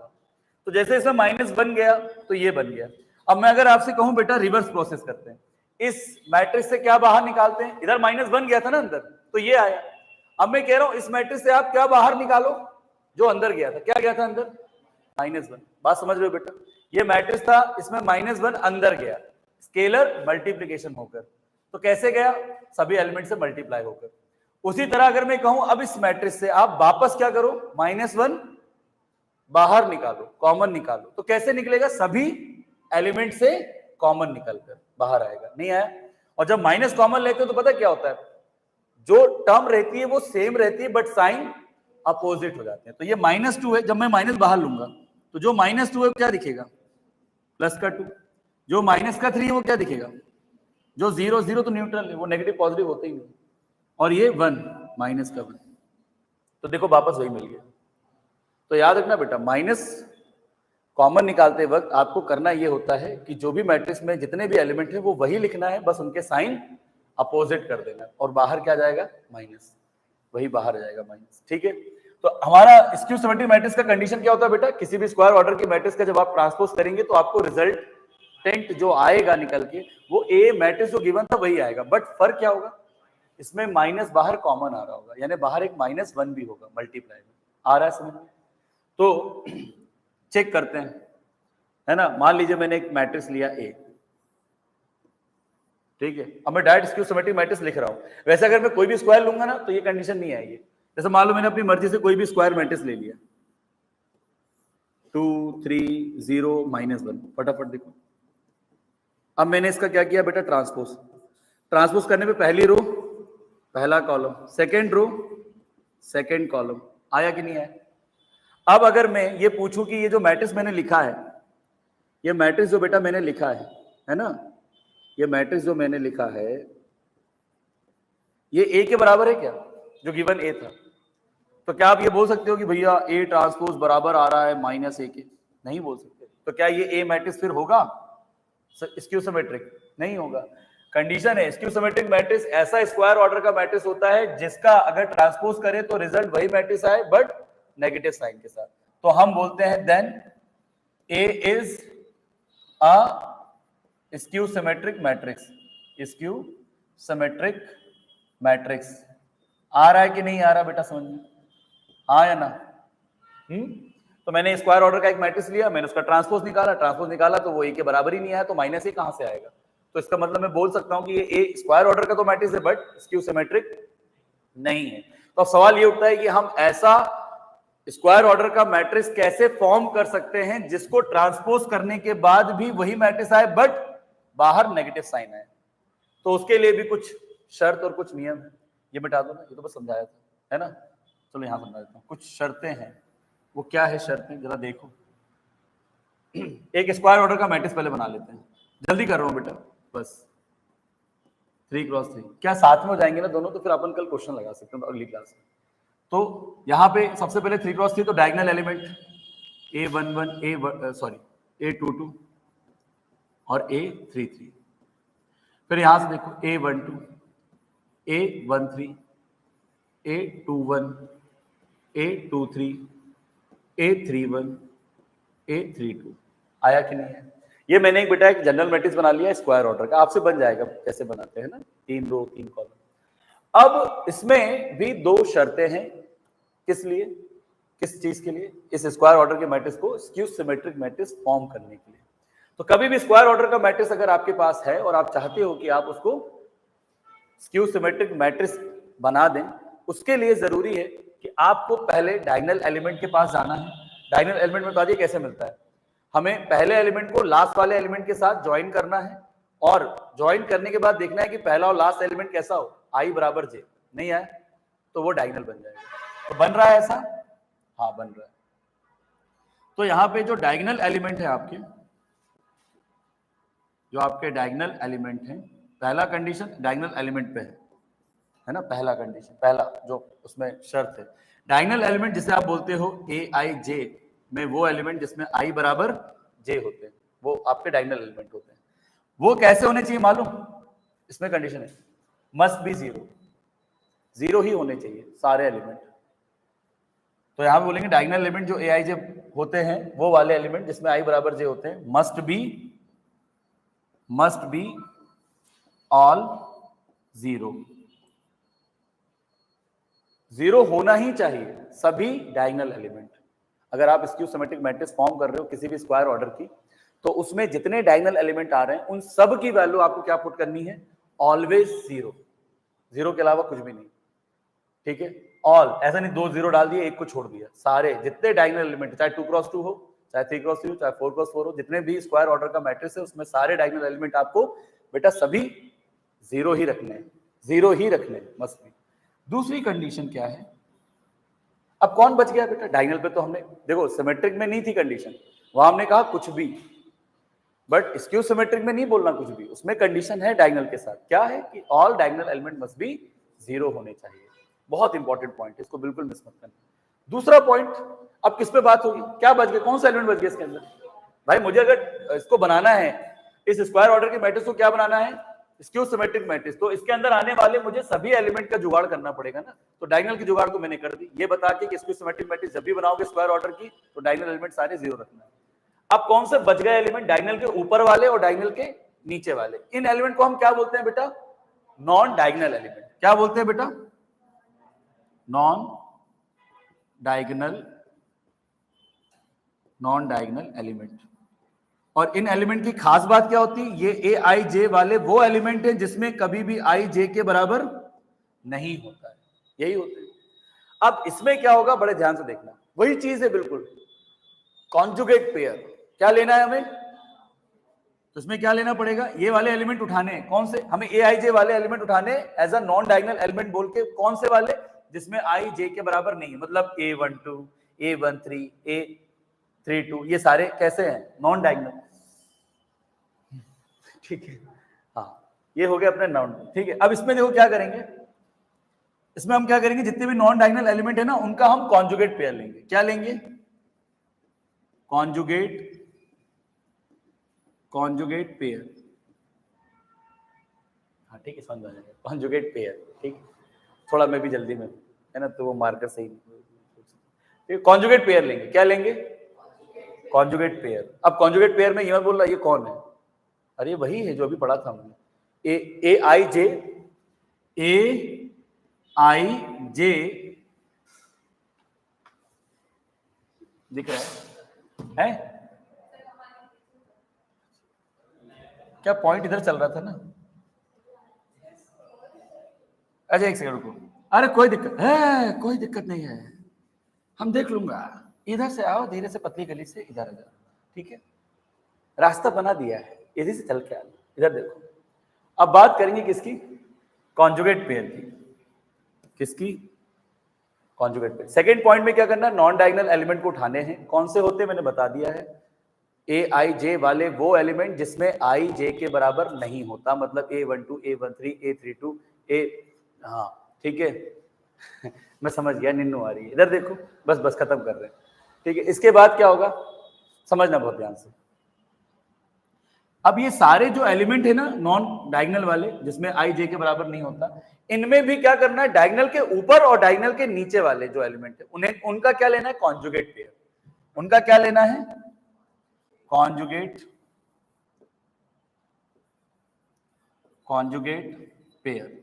तो जैसे इसमें माइनस बन गया तो ये बन गया। अब मैं अगर आपसे कहूं बेटा रिवर्स प्रोसेस करते हैं, इस मैट्रिक्स से क्या बाहर निकालते हैं? इधर माइनस बन गया था ना अंदर, तो ये आया। अब मैं कह रहा हूं इस मैट्रिक्स से आप क्या बाहर निकालो जो अंदर गया था? क्या गया था अंदर? -1। बात समझ रहे हो बेटा? ये मैट्रिक्स था, इसमें -1 अंदर गया स्केलर मल्टीप्लिकेशन होकर। तो कैसे गया? सभी एलिमेंट से मल्टीप्लाई होकर। उसी तरह अगर मैं कहूं अब इस मैट्रिक्स से आप वापस क्या करो? -1 बाहर निकालो, कॉमन निकालो। तो कैसे निकलेगा? सभी एलिमेंट से कॉमन निकलकर बाहर आएगा। नहीं आया? और जब माइनस कॉमन लेते हो तो पता क्या होता है? जो टर्म रहती है वो सेम रहती है बट साइन अपोजिट हो जाते हैं। तो ये -2 है, जब मैं माइनस बाहर लूंगा तो जो -2 है क्या दिखेगा? +2। जो -3 है वो क्या दिखेगा? जो 0 0 तो न्यूट्रल है, वो नेगेटिव पॉजिटिव होते ही नहीं। और ये 1 -1, तो देखो वापस वही मिल गया। तो याद रखना बेटा, माइनस कॉमन निकालते वक्त आपको करना ये होता है कि जो भी मैट्रिक्स में जितने भी एलिमेंट है वो वही लिखना है, बस उनके साइन अपोजिट कर देना, और बाहर क्या जाएगा? माइनस, वही बाहर जाएगा माइनस। ठीक है? तो हमारा स्क्यू सिमेट्रिक मैट्रिक्स का कंडीशन क्या होता है बेटा? किसी भी स्क्वायर ऑर्डर की मैट्रिक्स का जब आप ट्रांसपोज करेंगे तो आपको रिजल्टेंट जो आएगा निकल के वो ए मैट्रिक्स जो गिवन था वही आएगा। बट फर्क क्या होगा? इसमें माइनस बाहर कॉमन आ रहा होगा, यानी बाहर एक -1 भी होगा मल्टीप्लाई में। आ रहा है समझ में? तो चेक करते हैं, है ना। मान लीजिए मैंने एक मैट्रिक्स लिया ए, ठीक है। अब मैं डायरेक्ट स्क्यू सिमेट्रिक मैट्रिक्स लिख रहा हूं। वैसे अगर मैं कोई भी स्क्वायर लूंगा ना तो ये कंडीशन नहीं आएगी, जैसे मान लो मैंने अपनी मर्जी से कोई भी स्क्वायर मैट्रिक्स ले लिया, 2 3 0 -1, फटाफट देखो। अब मैंने इसका क्या किया बेटा, ट्रांसपोज करने पे पहली रो पहला column, second row second column, आया कि नहीं आया। अब अगर मैं ये पूछूं कि ये जो मैट्रिक्स मैंने लिखा है, ये मैट्रिक्स जो बेटा मैंने लिखा है ना, ये मैट्रिक्स जो मैंने लिखा है ये ए के बराबर है क्या, जो गिवन ए था। तो क्या आप ये बोल सकते हो कि भैया ए ट्रांसपोज बराबर आ रहा है -a के? नहीं बोल सकते। तो क्या ये ए मैट्रिक्स फिर होगा स्क्यू सिमेट्रिक? नहीं होगा। कंडीशन है स्क्यू सिमेट्रिक मैट्रिक्स ऐसा स्क्वायर ऑर्डर का मैट्रिक्स होता है जिसका अगर ट्रांसपोज करें तो रिजल्ट वही मैट्रिक्स आए बट नेगेटिव साइन के साथ। तो हम बोलते हैं then A is a skew symmetric matrix. Skew symmetric matrix आ रहा है कि नहीं आ रहा बेटा समझ में, हाँ या ना? तो मैंने स्क्वायर ऑर्डर का एक मैट्रिक्स लिया, मैंने उसका ट्रांसपोज निकाला तो वो ए के बराबर ही नहीं आया, तो -a कहां से आएगा। तो इसका मतलब मैं बोल सकता हूं कि ये ए स्क्वायर ऑर्डर का तो मैट्रिक्स है बट स्क्यू सिमेट्रिक नहीं है। तो अब सवाल ये उठता है कि हम ऐसा स्क्वायर ऑर्डर का मैट्रिक्स कैसे फॉर्म कर सकते हैं जिसको ट्रांसपोज करने के बाद भी वही मैट्रिक्स आए बट बाहर नेगेटिव साइन आए। तो उसके लिए भी कुछ शर्त और कुछ नियम है, ये मिटा दो ना, ये तो बस समझाया था, है ना। चलो यहां समझा देता हूं, कुछ शर्तें हैं। वो क्या है शर्तें, जरा देखो। एक स्क्वायर ऑर्डर का मैट्रिक्स पहले बना लेते हैं, जल्दी कर रहा हूं बेटा, बस 3x3। क्या साथ में हो जाएंगे ना दोनों, तो फिर अपन कल क्वेश्चन लगा सकते हैं अगली क्लास में। तो यहाँ पे सबसे पहले 3x3, तो डायगोनल एलिमेंट A11 A22 और A33। फिर यहां से देखो A12 A13 A21 A23 A31 A32, आया कि नहीं है। ये मैंने एक बेटा एक जनरल मैट्रिक्स बना लिया स्क्वायर ऑर्डर का, आपसे बन जाएगा कैसे बनाते हैं ना, 3 रो 3 कॉलम। अब इसमें भी 2 शर्तें हैं, किस लिए, किस चीज के लिए, इस स्क्वायर ऑर्डर के मैट्रिक्स को स्क्यू सिमेट्रिक मैट्रिक्स फॉर्म करने के लिए। तो कभी भी स्क्वायर ऑर्डर का मैट्रिक्स अगर आपके पास है और आप चाहते हो कि आप उसको स्क्यू सिमेट्रिक मैट्रिक्स बना दें, उसके लिए जरूरी है कि आपको पहले डायगोनल एलिमेंट के पास जाना है। डायगोनल एलिमेंट में बता दिए कैसे मिलता है, हमें पहले एलिमेंट को लास्ट वाले एलिमेंट के साथ ज्वाइन करना है और ज्वाइन करने के बाद देखना है कि पहला और लास्ट एलिमेंट कैसा हो, i बराबर j, नहीं आया तो वो डायगोनल बन जाएगा। तो बन रहा है ऐसा, हाँ बन रहा है। तो यहाँ पे जो डायगोनल एलिमेंट है आपके, जो आपके डायगोनल एलिमेंट है, पहला कंडीशन डायगोनल एलिमेंट पे है ना, पहला कंडीशन, पहला जो उसमें शर्त है, डायगोनल एलिमेंट जिसे आप बोलते हो aij में वो एलिमेंट जिसमें i बराबर j होते हैं, वो आपके डायगोनल एलिमेंट होते हैं। वो कैसे होने चाहिए मालूम, इसमें कंडीशन है मस्ट बी 0 ही होने चाहिए सारे एलिमेंट। तो यहां पे बोलेंगे डायगोनल एलिमेंट जो aij होते हैं, वो वाले एलिमेंट जिसमें i बराबर j होते हैं, मस्ट बी ऑल 0 होना ही चाहिए सभी डायगोनल एलिमेंट। अगर आप स्क्यू सिमेट्रिक मैट्रिक्स फॉर्म कर रहे हो किसी भी स्क्वायर ऑर्डर की, तो उसमें जितने डायगोनल एलिमेंट आ रहे हैं उन सब की वैल्यू आपको क्या पुट करनी है, ऑलवेज 0 के अलावा कुछ भी नहीं, ठीक है। ऑल, ऐसा नहीं 2 0 डाल दिए एक को छोड़ दिया, सारे जितने डायगोनल एलिमेंट, चाहे 2x2 हो, चाहे 3x3 हो, चाहे 4x4 हो, जितने भी स्क्वायर ऑर्डर का मैट्रिक्स है उसमें सारे डायगोनल एलिमेंट आपको बेटा सभी 0 ही रखने हैं, 0 ही रखने हैं मस्ट बी। दूसरी कंडीशन क्या है, अब कौन बच गया बेटा, डायगोनल पे तो हमने देखो सिमेट्रिक में नहीं थी कंडीशन, वहां हमने कहा कुछ भी, बट स्क्यू सिमेट्रिक में नहीं बोलना कुछ भी, उसमें कंडीशन है डायगोनल के साथ, क्या है कि all diagonal element must be 0 होने चाहिए। बहुत इंपॉर्टेंट पॉइंट, इसको बिल्कुल मिस मत करना। दूसरा पॉइंट, अब किस पे बात होगी, क्या बच गया, कौन सा एलिमेंट बच गया इसके अंदर। भाई मुझे अगर इसको बनाना है, इस स्क्वायर ऑर्डर के मैट्रिक्स को क्या बनाना है, स्क्यू सिमेट्रिक मैट्रिक्स, तो इसके अंदर आने वाले मुझे सभी एलिमेंट का जुगाड़ करना पड़ेगा ना। तो डायगोनल की जुगाड़ तो मैंने कर दी, ये बता के कि स्क्यू सिमेट्रिक मैट्रिक्स जब भी बनाओगे स्क्वायर ऑर्डर की तो डायगोनल एलिमेंट सारे 0 रखना है। अब कौन से बच गए एलिमेंट, डायगोनल के ऊपर वाले और डायगोनल के नीचे वाले, इन एलिमेंट को हम क्या बोलते हैं बेटा, नॉन डायगोनल एलिमेंट। क्या बोलते हैं बेटा, नॉन डायगोनल एलिमेंट। और इन एलिमेंट की खास बात क्या होती है, ये ए आई जे वाले वो एलिमेंट है जिसमें कभी भी i j के बराबर नहीं होता है, यही होते हैं। अब इसमें क्या होगा, बड़े ध्यान से देखना, वही चीज है बिल्कुल, कॉन्जुगेट पेयर। क्या लेना है हमें, तो इसमें क्या लेना पड़ेगा, ये वाले एलिमेंट उठाने हैं, कौन से, हमें ए आई जे वाले एलिमेंट उठाने as a non diagonal element बोल के, कौन से वाले, जिसमें आई जे के बराबर नहीं है, मतलब A12, A13, A32, ये सारे कैसे हैं, नॉन डायगोनल। ठीक है, हाँ ये हो गया अपने नॉन, ठीक है। अब इसमें देखो क्या करेंगे, इसमें हम क्या करेंगे, जितने भी नॉन डायगोनल एलिमेंट है ना, उनका हम कॉन्जुगेट पेयर लेंगे। क्या लेंगे, कॉन्जुगेट पेयर। हाँ ठीक है, समझ आ जाएगा, कॉन्जुगेट पेयर, ठीक। थोड़ा मैं भी जल्दी में है ना, तो वो मार्कर सही, ठीक। कॉन्जुगेट पेयर लेंगे, क्या लेंगे, कॉन्जुगेट पेयर। अब कॉन्जुगेट पेयर में ये मत बोल रहा ये कौन है, अरे वही है जो अभी पढ़ा था हमने, ए आई जे दिख रहा है क्या, पॉइंट इधर चल रहा था ना। अच्छा एक सेकंड रुको, अरे कोई दिक्कत है, कोई दिक्कत नहीं है, हम देख लूंगा, इधर से आओ, धीरे से पतली गली से इधर आ जाओ, ठीक है, रास्ता बना दिया है, इधर से चल के आ, इधर देखो। अब बात करेंगे किसकी, कॉन्जुगेट पेयर की, किसकी, कॉन्जुगेट पेयर। सेकंड पॉइंट में क्या करना है, नॉन डायगोनल एलिमेंट को उठाने हैं, कौन से होते हैं मैंने बता दिया है, ए आई जे वाले वो एलिमेंट जिसमें आई जे के बराबर नहीं होता, मतलब A12, A13, A32, हाँ ठीक है मैं समझ गया, निन्नू आ रही है, इधर देखो, बस खत्म कर रहे हैं, ठीक है। इसके बाद क्या होगा, समझना बहुत ध्यान से। अब ये सारे जो एलिमेंट है ना नॉन डायगोनल वाले, जिसमें आई जे के बराबर नहीं होता, इनमें भी क्या करना है, डायगोनल के ऊपर और डायगोनल के नीचे वाले जो एलिमेंट है, उन्हें, उनका क्या लेना है, कॉन्जुगेट पेयर। उनका क्या लेना है, कॉन्जुगेट पेयर।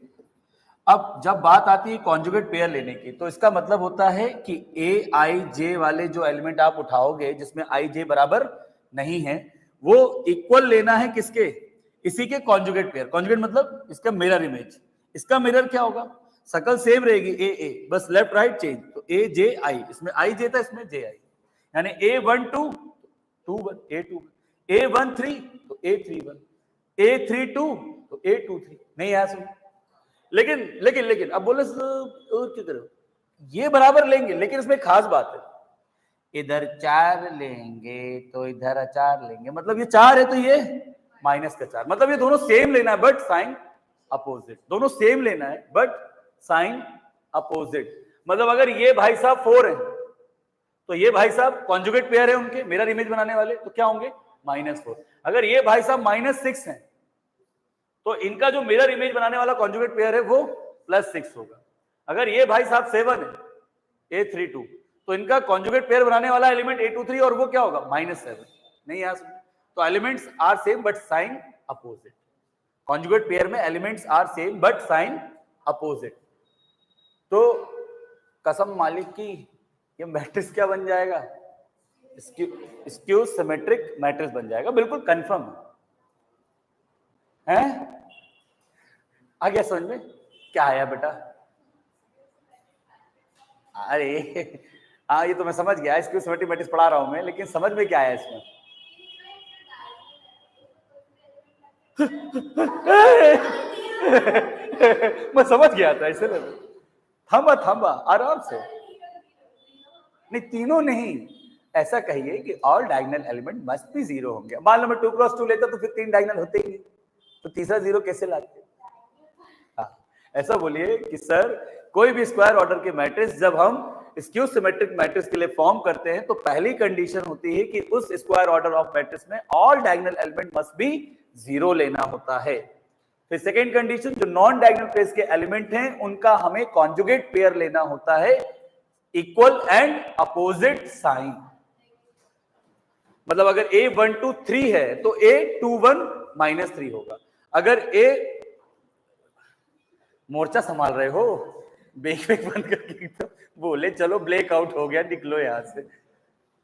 अब जब बात आती है कॉन्जुगेट पेयर लेने की, तो इसका मतलब होता है कि ए आई जे वाले जो एलिमेंट आप उठाओगे जिसमें आई जे बराबर नहीं है, वो इक्वल लेना है किसके, इसी के कॉन्जुगेट पेयर। कॉन्जुगेट मतलब इसका मिरर इमेज, इसका मिरर क्या होगा, शकल सेम रहेगी, ए बस लेफ्ट राइट चेंज, तो ए जे आई, इसमें आई जे था, इसमें जे आई, यानी A12 2 A2, A13 तो A31, A32 तो A23, नहीं यहां सुन, लेकिन अब बोले और की तरह ये बराबर लेंगे, लेकिन इसमें खास बात है, इधर 4 लेंगे तो इधर 4 लेंगे, मतलब ये 4 है तो ये -4, मतलब ये दोनों सेम लेना है बट साइन अपोजिट, दोनों सेम लेना है बट साइन अपोजिट। मतलब अगर ये भाई साहब 4 है तो ये भाई साहब कॉन्जुगेट पेयर है उनके, मिरर इमेज बनाने वाले, तो क्या होंगे, -4। अगर ये भाई साहब -6 है तो इनका जो मिरर इमेज बनाने वाला कॉन्जुगेट पेयर है वो +6 होगा। अगर ये भाई साहब 7 है A32, तो इनका कॉन्जुगेट पेयर बनाने वाला एलिमेंट A23 और वो क्या होगा, -7। नहीं यार, तो elements are same but sign opposite, conjugate pair में elements are same but sign opposite. तो कसम मालिक की ये मैट्रिक्स क्या बन जाएगा, स्क्यू सिमेट्रिक मैट्रिक्स बन जाएगा, बिल्कुल कंफर्म है। आ गया समझ में, क्या आया बेटा, अरे हाँ ये तो मैं समझ गया, स्क्यू सिमेट्रिक मैट्रिक्स पढ़ा रहा हूं मैं, लेकिन समझ में क्या आया इसमें मैं समझ गया था, इसलिए थांबा आराम से, नहीं तीनों नहीं, ऐसा कहिए कि all diagonal element must be 0 होंगे। मान लो मैं 2x2 लेता तो फिर 3 डायगोनल होते ही नहीं, तो तीसरा 0 कैसे लाते, ऐसा बोलिए कि सर कोई भी स्क्वायर ऑर्डर के मैट्रिक्स जब हम स्क्यू सिमेट्रिक मैट्रिक्स के लिए फॉर्म करते हैं तो पहली कंडीशन होती है कि उस स्क्वायर ऑर्डर ऑफ मैट्रिक्स में all diagonal element must be 0 लेना होता है। फिर सेकेंड कंडीशन, जो नॉन डायगोनल पेयर्स के एलिमेंट हैं उनका हमें कॉन्जुगेट पेयर लेना होता है, इक्वल एंड अपोजिट साइन। मतलब अगर A12 3 है तो A21 -3 होगा। अगर मोर्चा संभाल रहे हो, बेक बंद करके तो बोले चलो ब्लेकआउट हो गया, निकलो यहां से।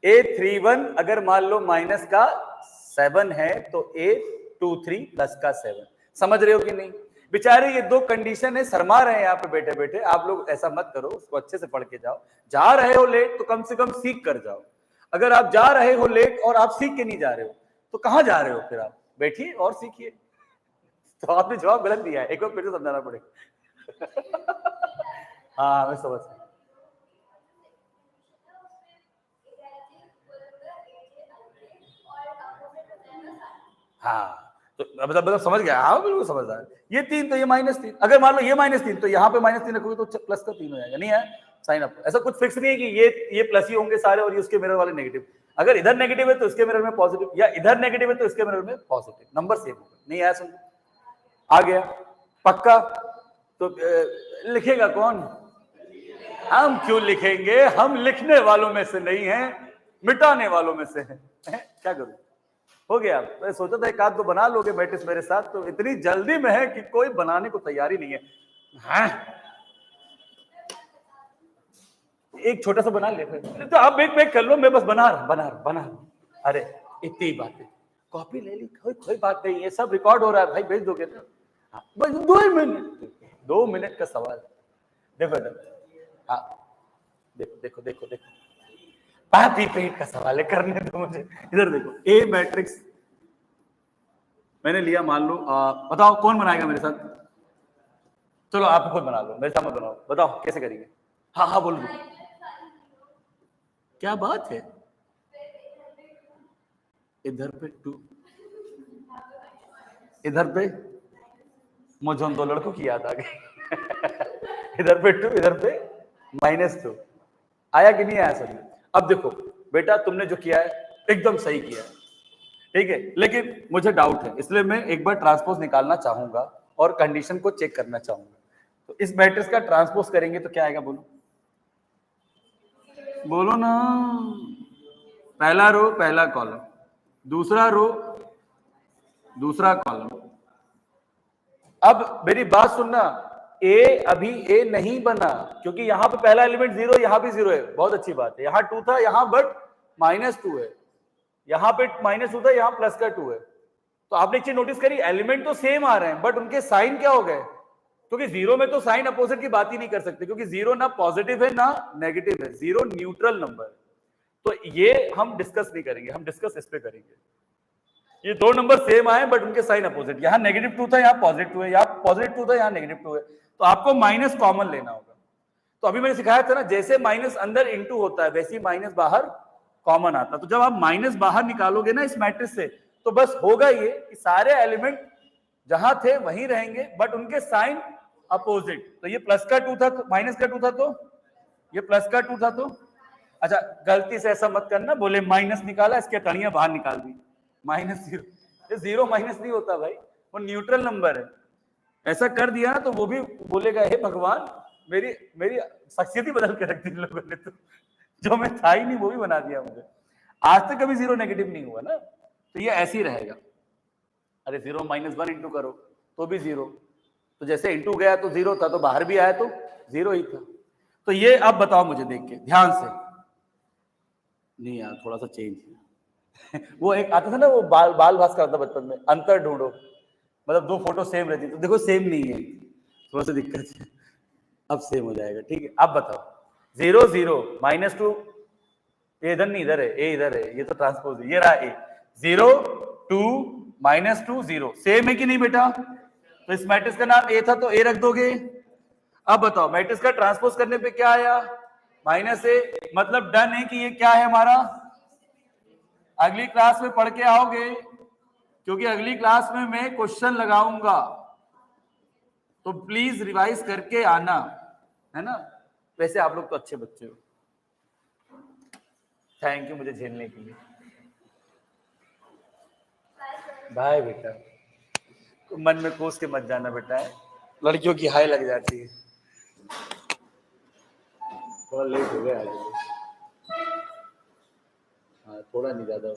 A31 अगर मान लो -7 है तो A23 +7, समझ रहे हो कि नहीं। बेचारे ये दो कंडीशन है, शर्मा रहे हैं यहाँ पे बैठे बैठे। आप लोग ऐसा मत करो, उसको अच्छे से पढ़ के जाओ। जा रहे हो लेट तो कम से कम सीख कर जाओ। अगर आप जा रहे हो लेट और आप सीख के नहीं जा रहे हो तो कहाँ जा रहे हो? फिर आप बैठिए और सीखिए। तो आपने जवाब गलत दिया है, एक बार फिर से समझाना पड़ेगा। हाँ मैं समझ। हाँ तो मतलब समझ गया। हाँ बिल्कुल समझदार। ये 3 तो ये -3, अगर मान लो ये -3 तो यहाँ पे -3 रखोगे तो प्लस का 3 हो जाएगा। नहीं है साइन अप, ऐसा कुछ फिक्स नहीं है कि ये प्लस ही होंगे सारे और ये उसके मिरर वाले नेगेटिव। अगर इधर नेगेटिव है तो इसके मिरर में पॉजिटिव, या इधर नेगेटिव है तो इसके मिरर में पॉजिटिव, नंबर सेम होगा। नहीं आया समझ? आ गया पक्का? तो लिखेगा कौन? हम क्यों लिखेंगे? हम लिखने वालों में से नहीं हैं, मिटाने वालों में से हैं। क्या करूं? हो गया। मैं सोचा था एक आध दो बना लोगे मैट्रिक्स मेरे साथ, तो इतनी जल्दी में है कि कोई बनाने को तैयारी नहीं है। हाँ? एक छोटा सा बना ले तो आप एक कर लो, मैं बस बना रहा। अरे इतनी बात है, कॉपी ले ली, कोई बात नहीं है, सब रिकॉर्ड हो रहा है भाई, भेज दोगे ना? हाँ बस 2 मिनट का सवाल। देखो हाँ देखो पापी पेट का सवाल है, करने दो मुझे। इधर देखो, ए मैट्रिक्स मैंने लिया, मान लो बताओ कौन बनाएगा मेरे साथ? चलो आप खुद बना लो, मेरे साथ मत बनाओ। बताओ कैसे करेंगे? हाँ बोल दो। क्या बात है? इधर पे 2, इधर पे मुझे उन 2 लड़कों की याद आ गई। इधर पे 2, इधर पे -2। आया कि नहीं आया समझ? अब देखो बेटा, तुमने जो किया है एकदम सही किया है, ठीक है, लेकिन मुझे डाउट है, इसलिए मैं एक बार ट्रांसपोज निकालना चाहूंगा और कंडीशन को चेक करना चाहूंगा। तो इस मैट्रिक्स का ट्रांसपोज करेंगे तो क्या आएगा? बोलो ना। पहला रो पहला कॉलम, दूसरा रो दूसरा कॉलम। अब मेरी बात सुनना, ए अभी ए नहीं बना क्योंकि यहां पे पहला एलिमेंट 0, यहां भी 0 है। बहुत अच्छी बात है, यहां 2 था यहां बट -2 है, यहां पे -2 था यहां प्लस का 2 है। तो आपने एक चीज नोटिस करी, एलिमेंट तो सेम आ रहे हैं बट उनके साइन क्या हो गए? क्योंकि 0 में तो साइन अपोजिट की बात ही नहीं कर सकते, क्योंकि 0 ना पॉजिटिव है ना नेगेटिव है, 0 न्यूट्रल नंबर। तो ये हम डिस्कस नहीं करेंगे, हम डिस्कस इस पे करेंगे। ये 2 नंबर सेम आए बट उनके साइन अपोजिट, यहाँ -2 था यहाँ +2 है, यहाँ +2 था यहाँ -2 है, तो आपको माइनस कॉमन लेना होगा। तो अभी मैंने सिखाया था ना, जैसे माइनस अंदर इंटू होता है वैसे ही माइनस बाहर कॉमन आता है। तो जब आप माइनस बाहर निकालोगे ना इस मैट्रिक्स से, तो बस होगा ये कि सारे एलिमेंट जहां थे वहीं रहेंगे बट उनके साइन अपोजिट। तो ये प्लस का 2 था तो माइनस का 2 था, तो ये प्लस का 2 था। तो अच्छा गलती से ऐसा मत करना, बोले माइनस निकाला इसके टर्नियां बाहर निकाल दी, -0। ये 0 माइनस नहीं होता भाई, वो न्यूट्रल नंबर है। ऐसा कर दिया ना तो वो भी बोलेगा हे भगवान, मेरी शख्सियत ही बदल के रख दी लोगों ने, तो जो मैं था ही नहीं वो भी बना दिया मुझे। आज तक कभी 0 नेगेटिव नहीं हुआ ना, तो ये ऐसे ही रहेगा। अरे 0 -1 इंटू करो तो भी 0, तो जैसे इंटू गया तो 0 था, तो बाहर भी आया तो 0 ही था। तो ये अब बताओ मुझे देख के ध्यान से, नहीं यार थोड़ा सा चेंज। वो एक आता था ना, वो बाल भास्कर आता बचपन में, अंतर ढूंढो, मतलब 2 फोटो सेम रहती, तो देखो सेम नहीं है, थोड़ा सा दिक्कत है। अब सेम हो जाएगा, ठीक है। अब बताओ 0 0 -2, ये इधर नहीं इधर है, ए इधर है, ये तो ट्रांसपोज है, ये रहा ए। 0 2 -2 0 सेम है कि नहीं बेटा? तो इस मैट्रिक्स का नाम ए था तो ए रख दोगे। अब बताओ मैट्रिक्स का ट्रांसपोज करने पे क्या आया? -a, मतलब डन है कि ये क्या है हमारा? अगली क्लास में पढ़ के आओगे, क्योंकि अगली क्लास में मैं क्वेश्चन लगाऊंगा, तो प्लीज रिवाइज करके आना, है ना? वैसे आप लोग तो अच्छे बच्चे हो, थैंक यू मुझे झेलने के लिए। भाई बेटा तो मन में कोस के मत जाना बेटा, है लड़कियों की हाई लग जाती है। थोड़ा लेट हो गया आज, हाँ थोड़ा नहीं ज्यादा,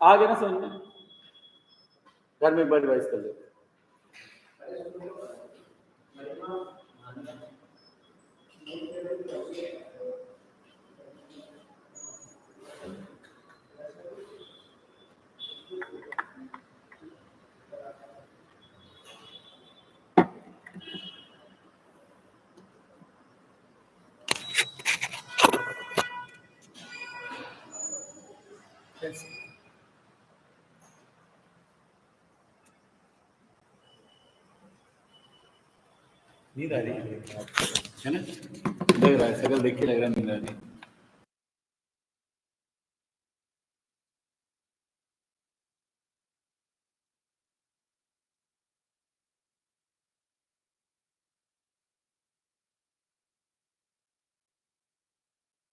आ गया ना समझ में? घर में एक बार रिवाइज कर लो। नींद आ रही है ना, लग रहा है, शकल देख के लग रहा है नींद आ रही है।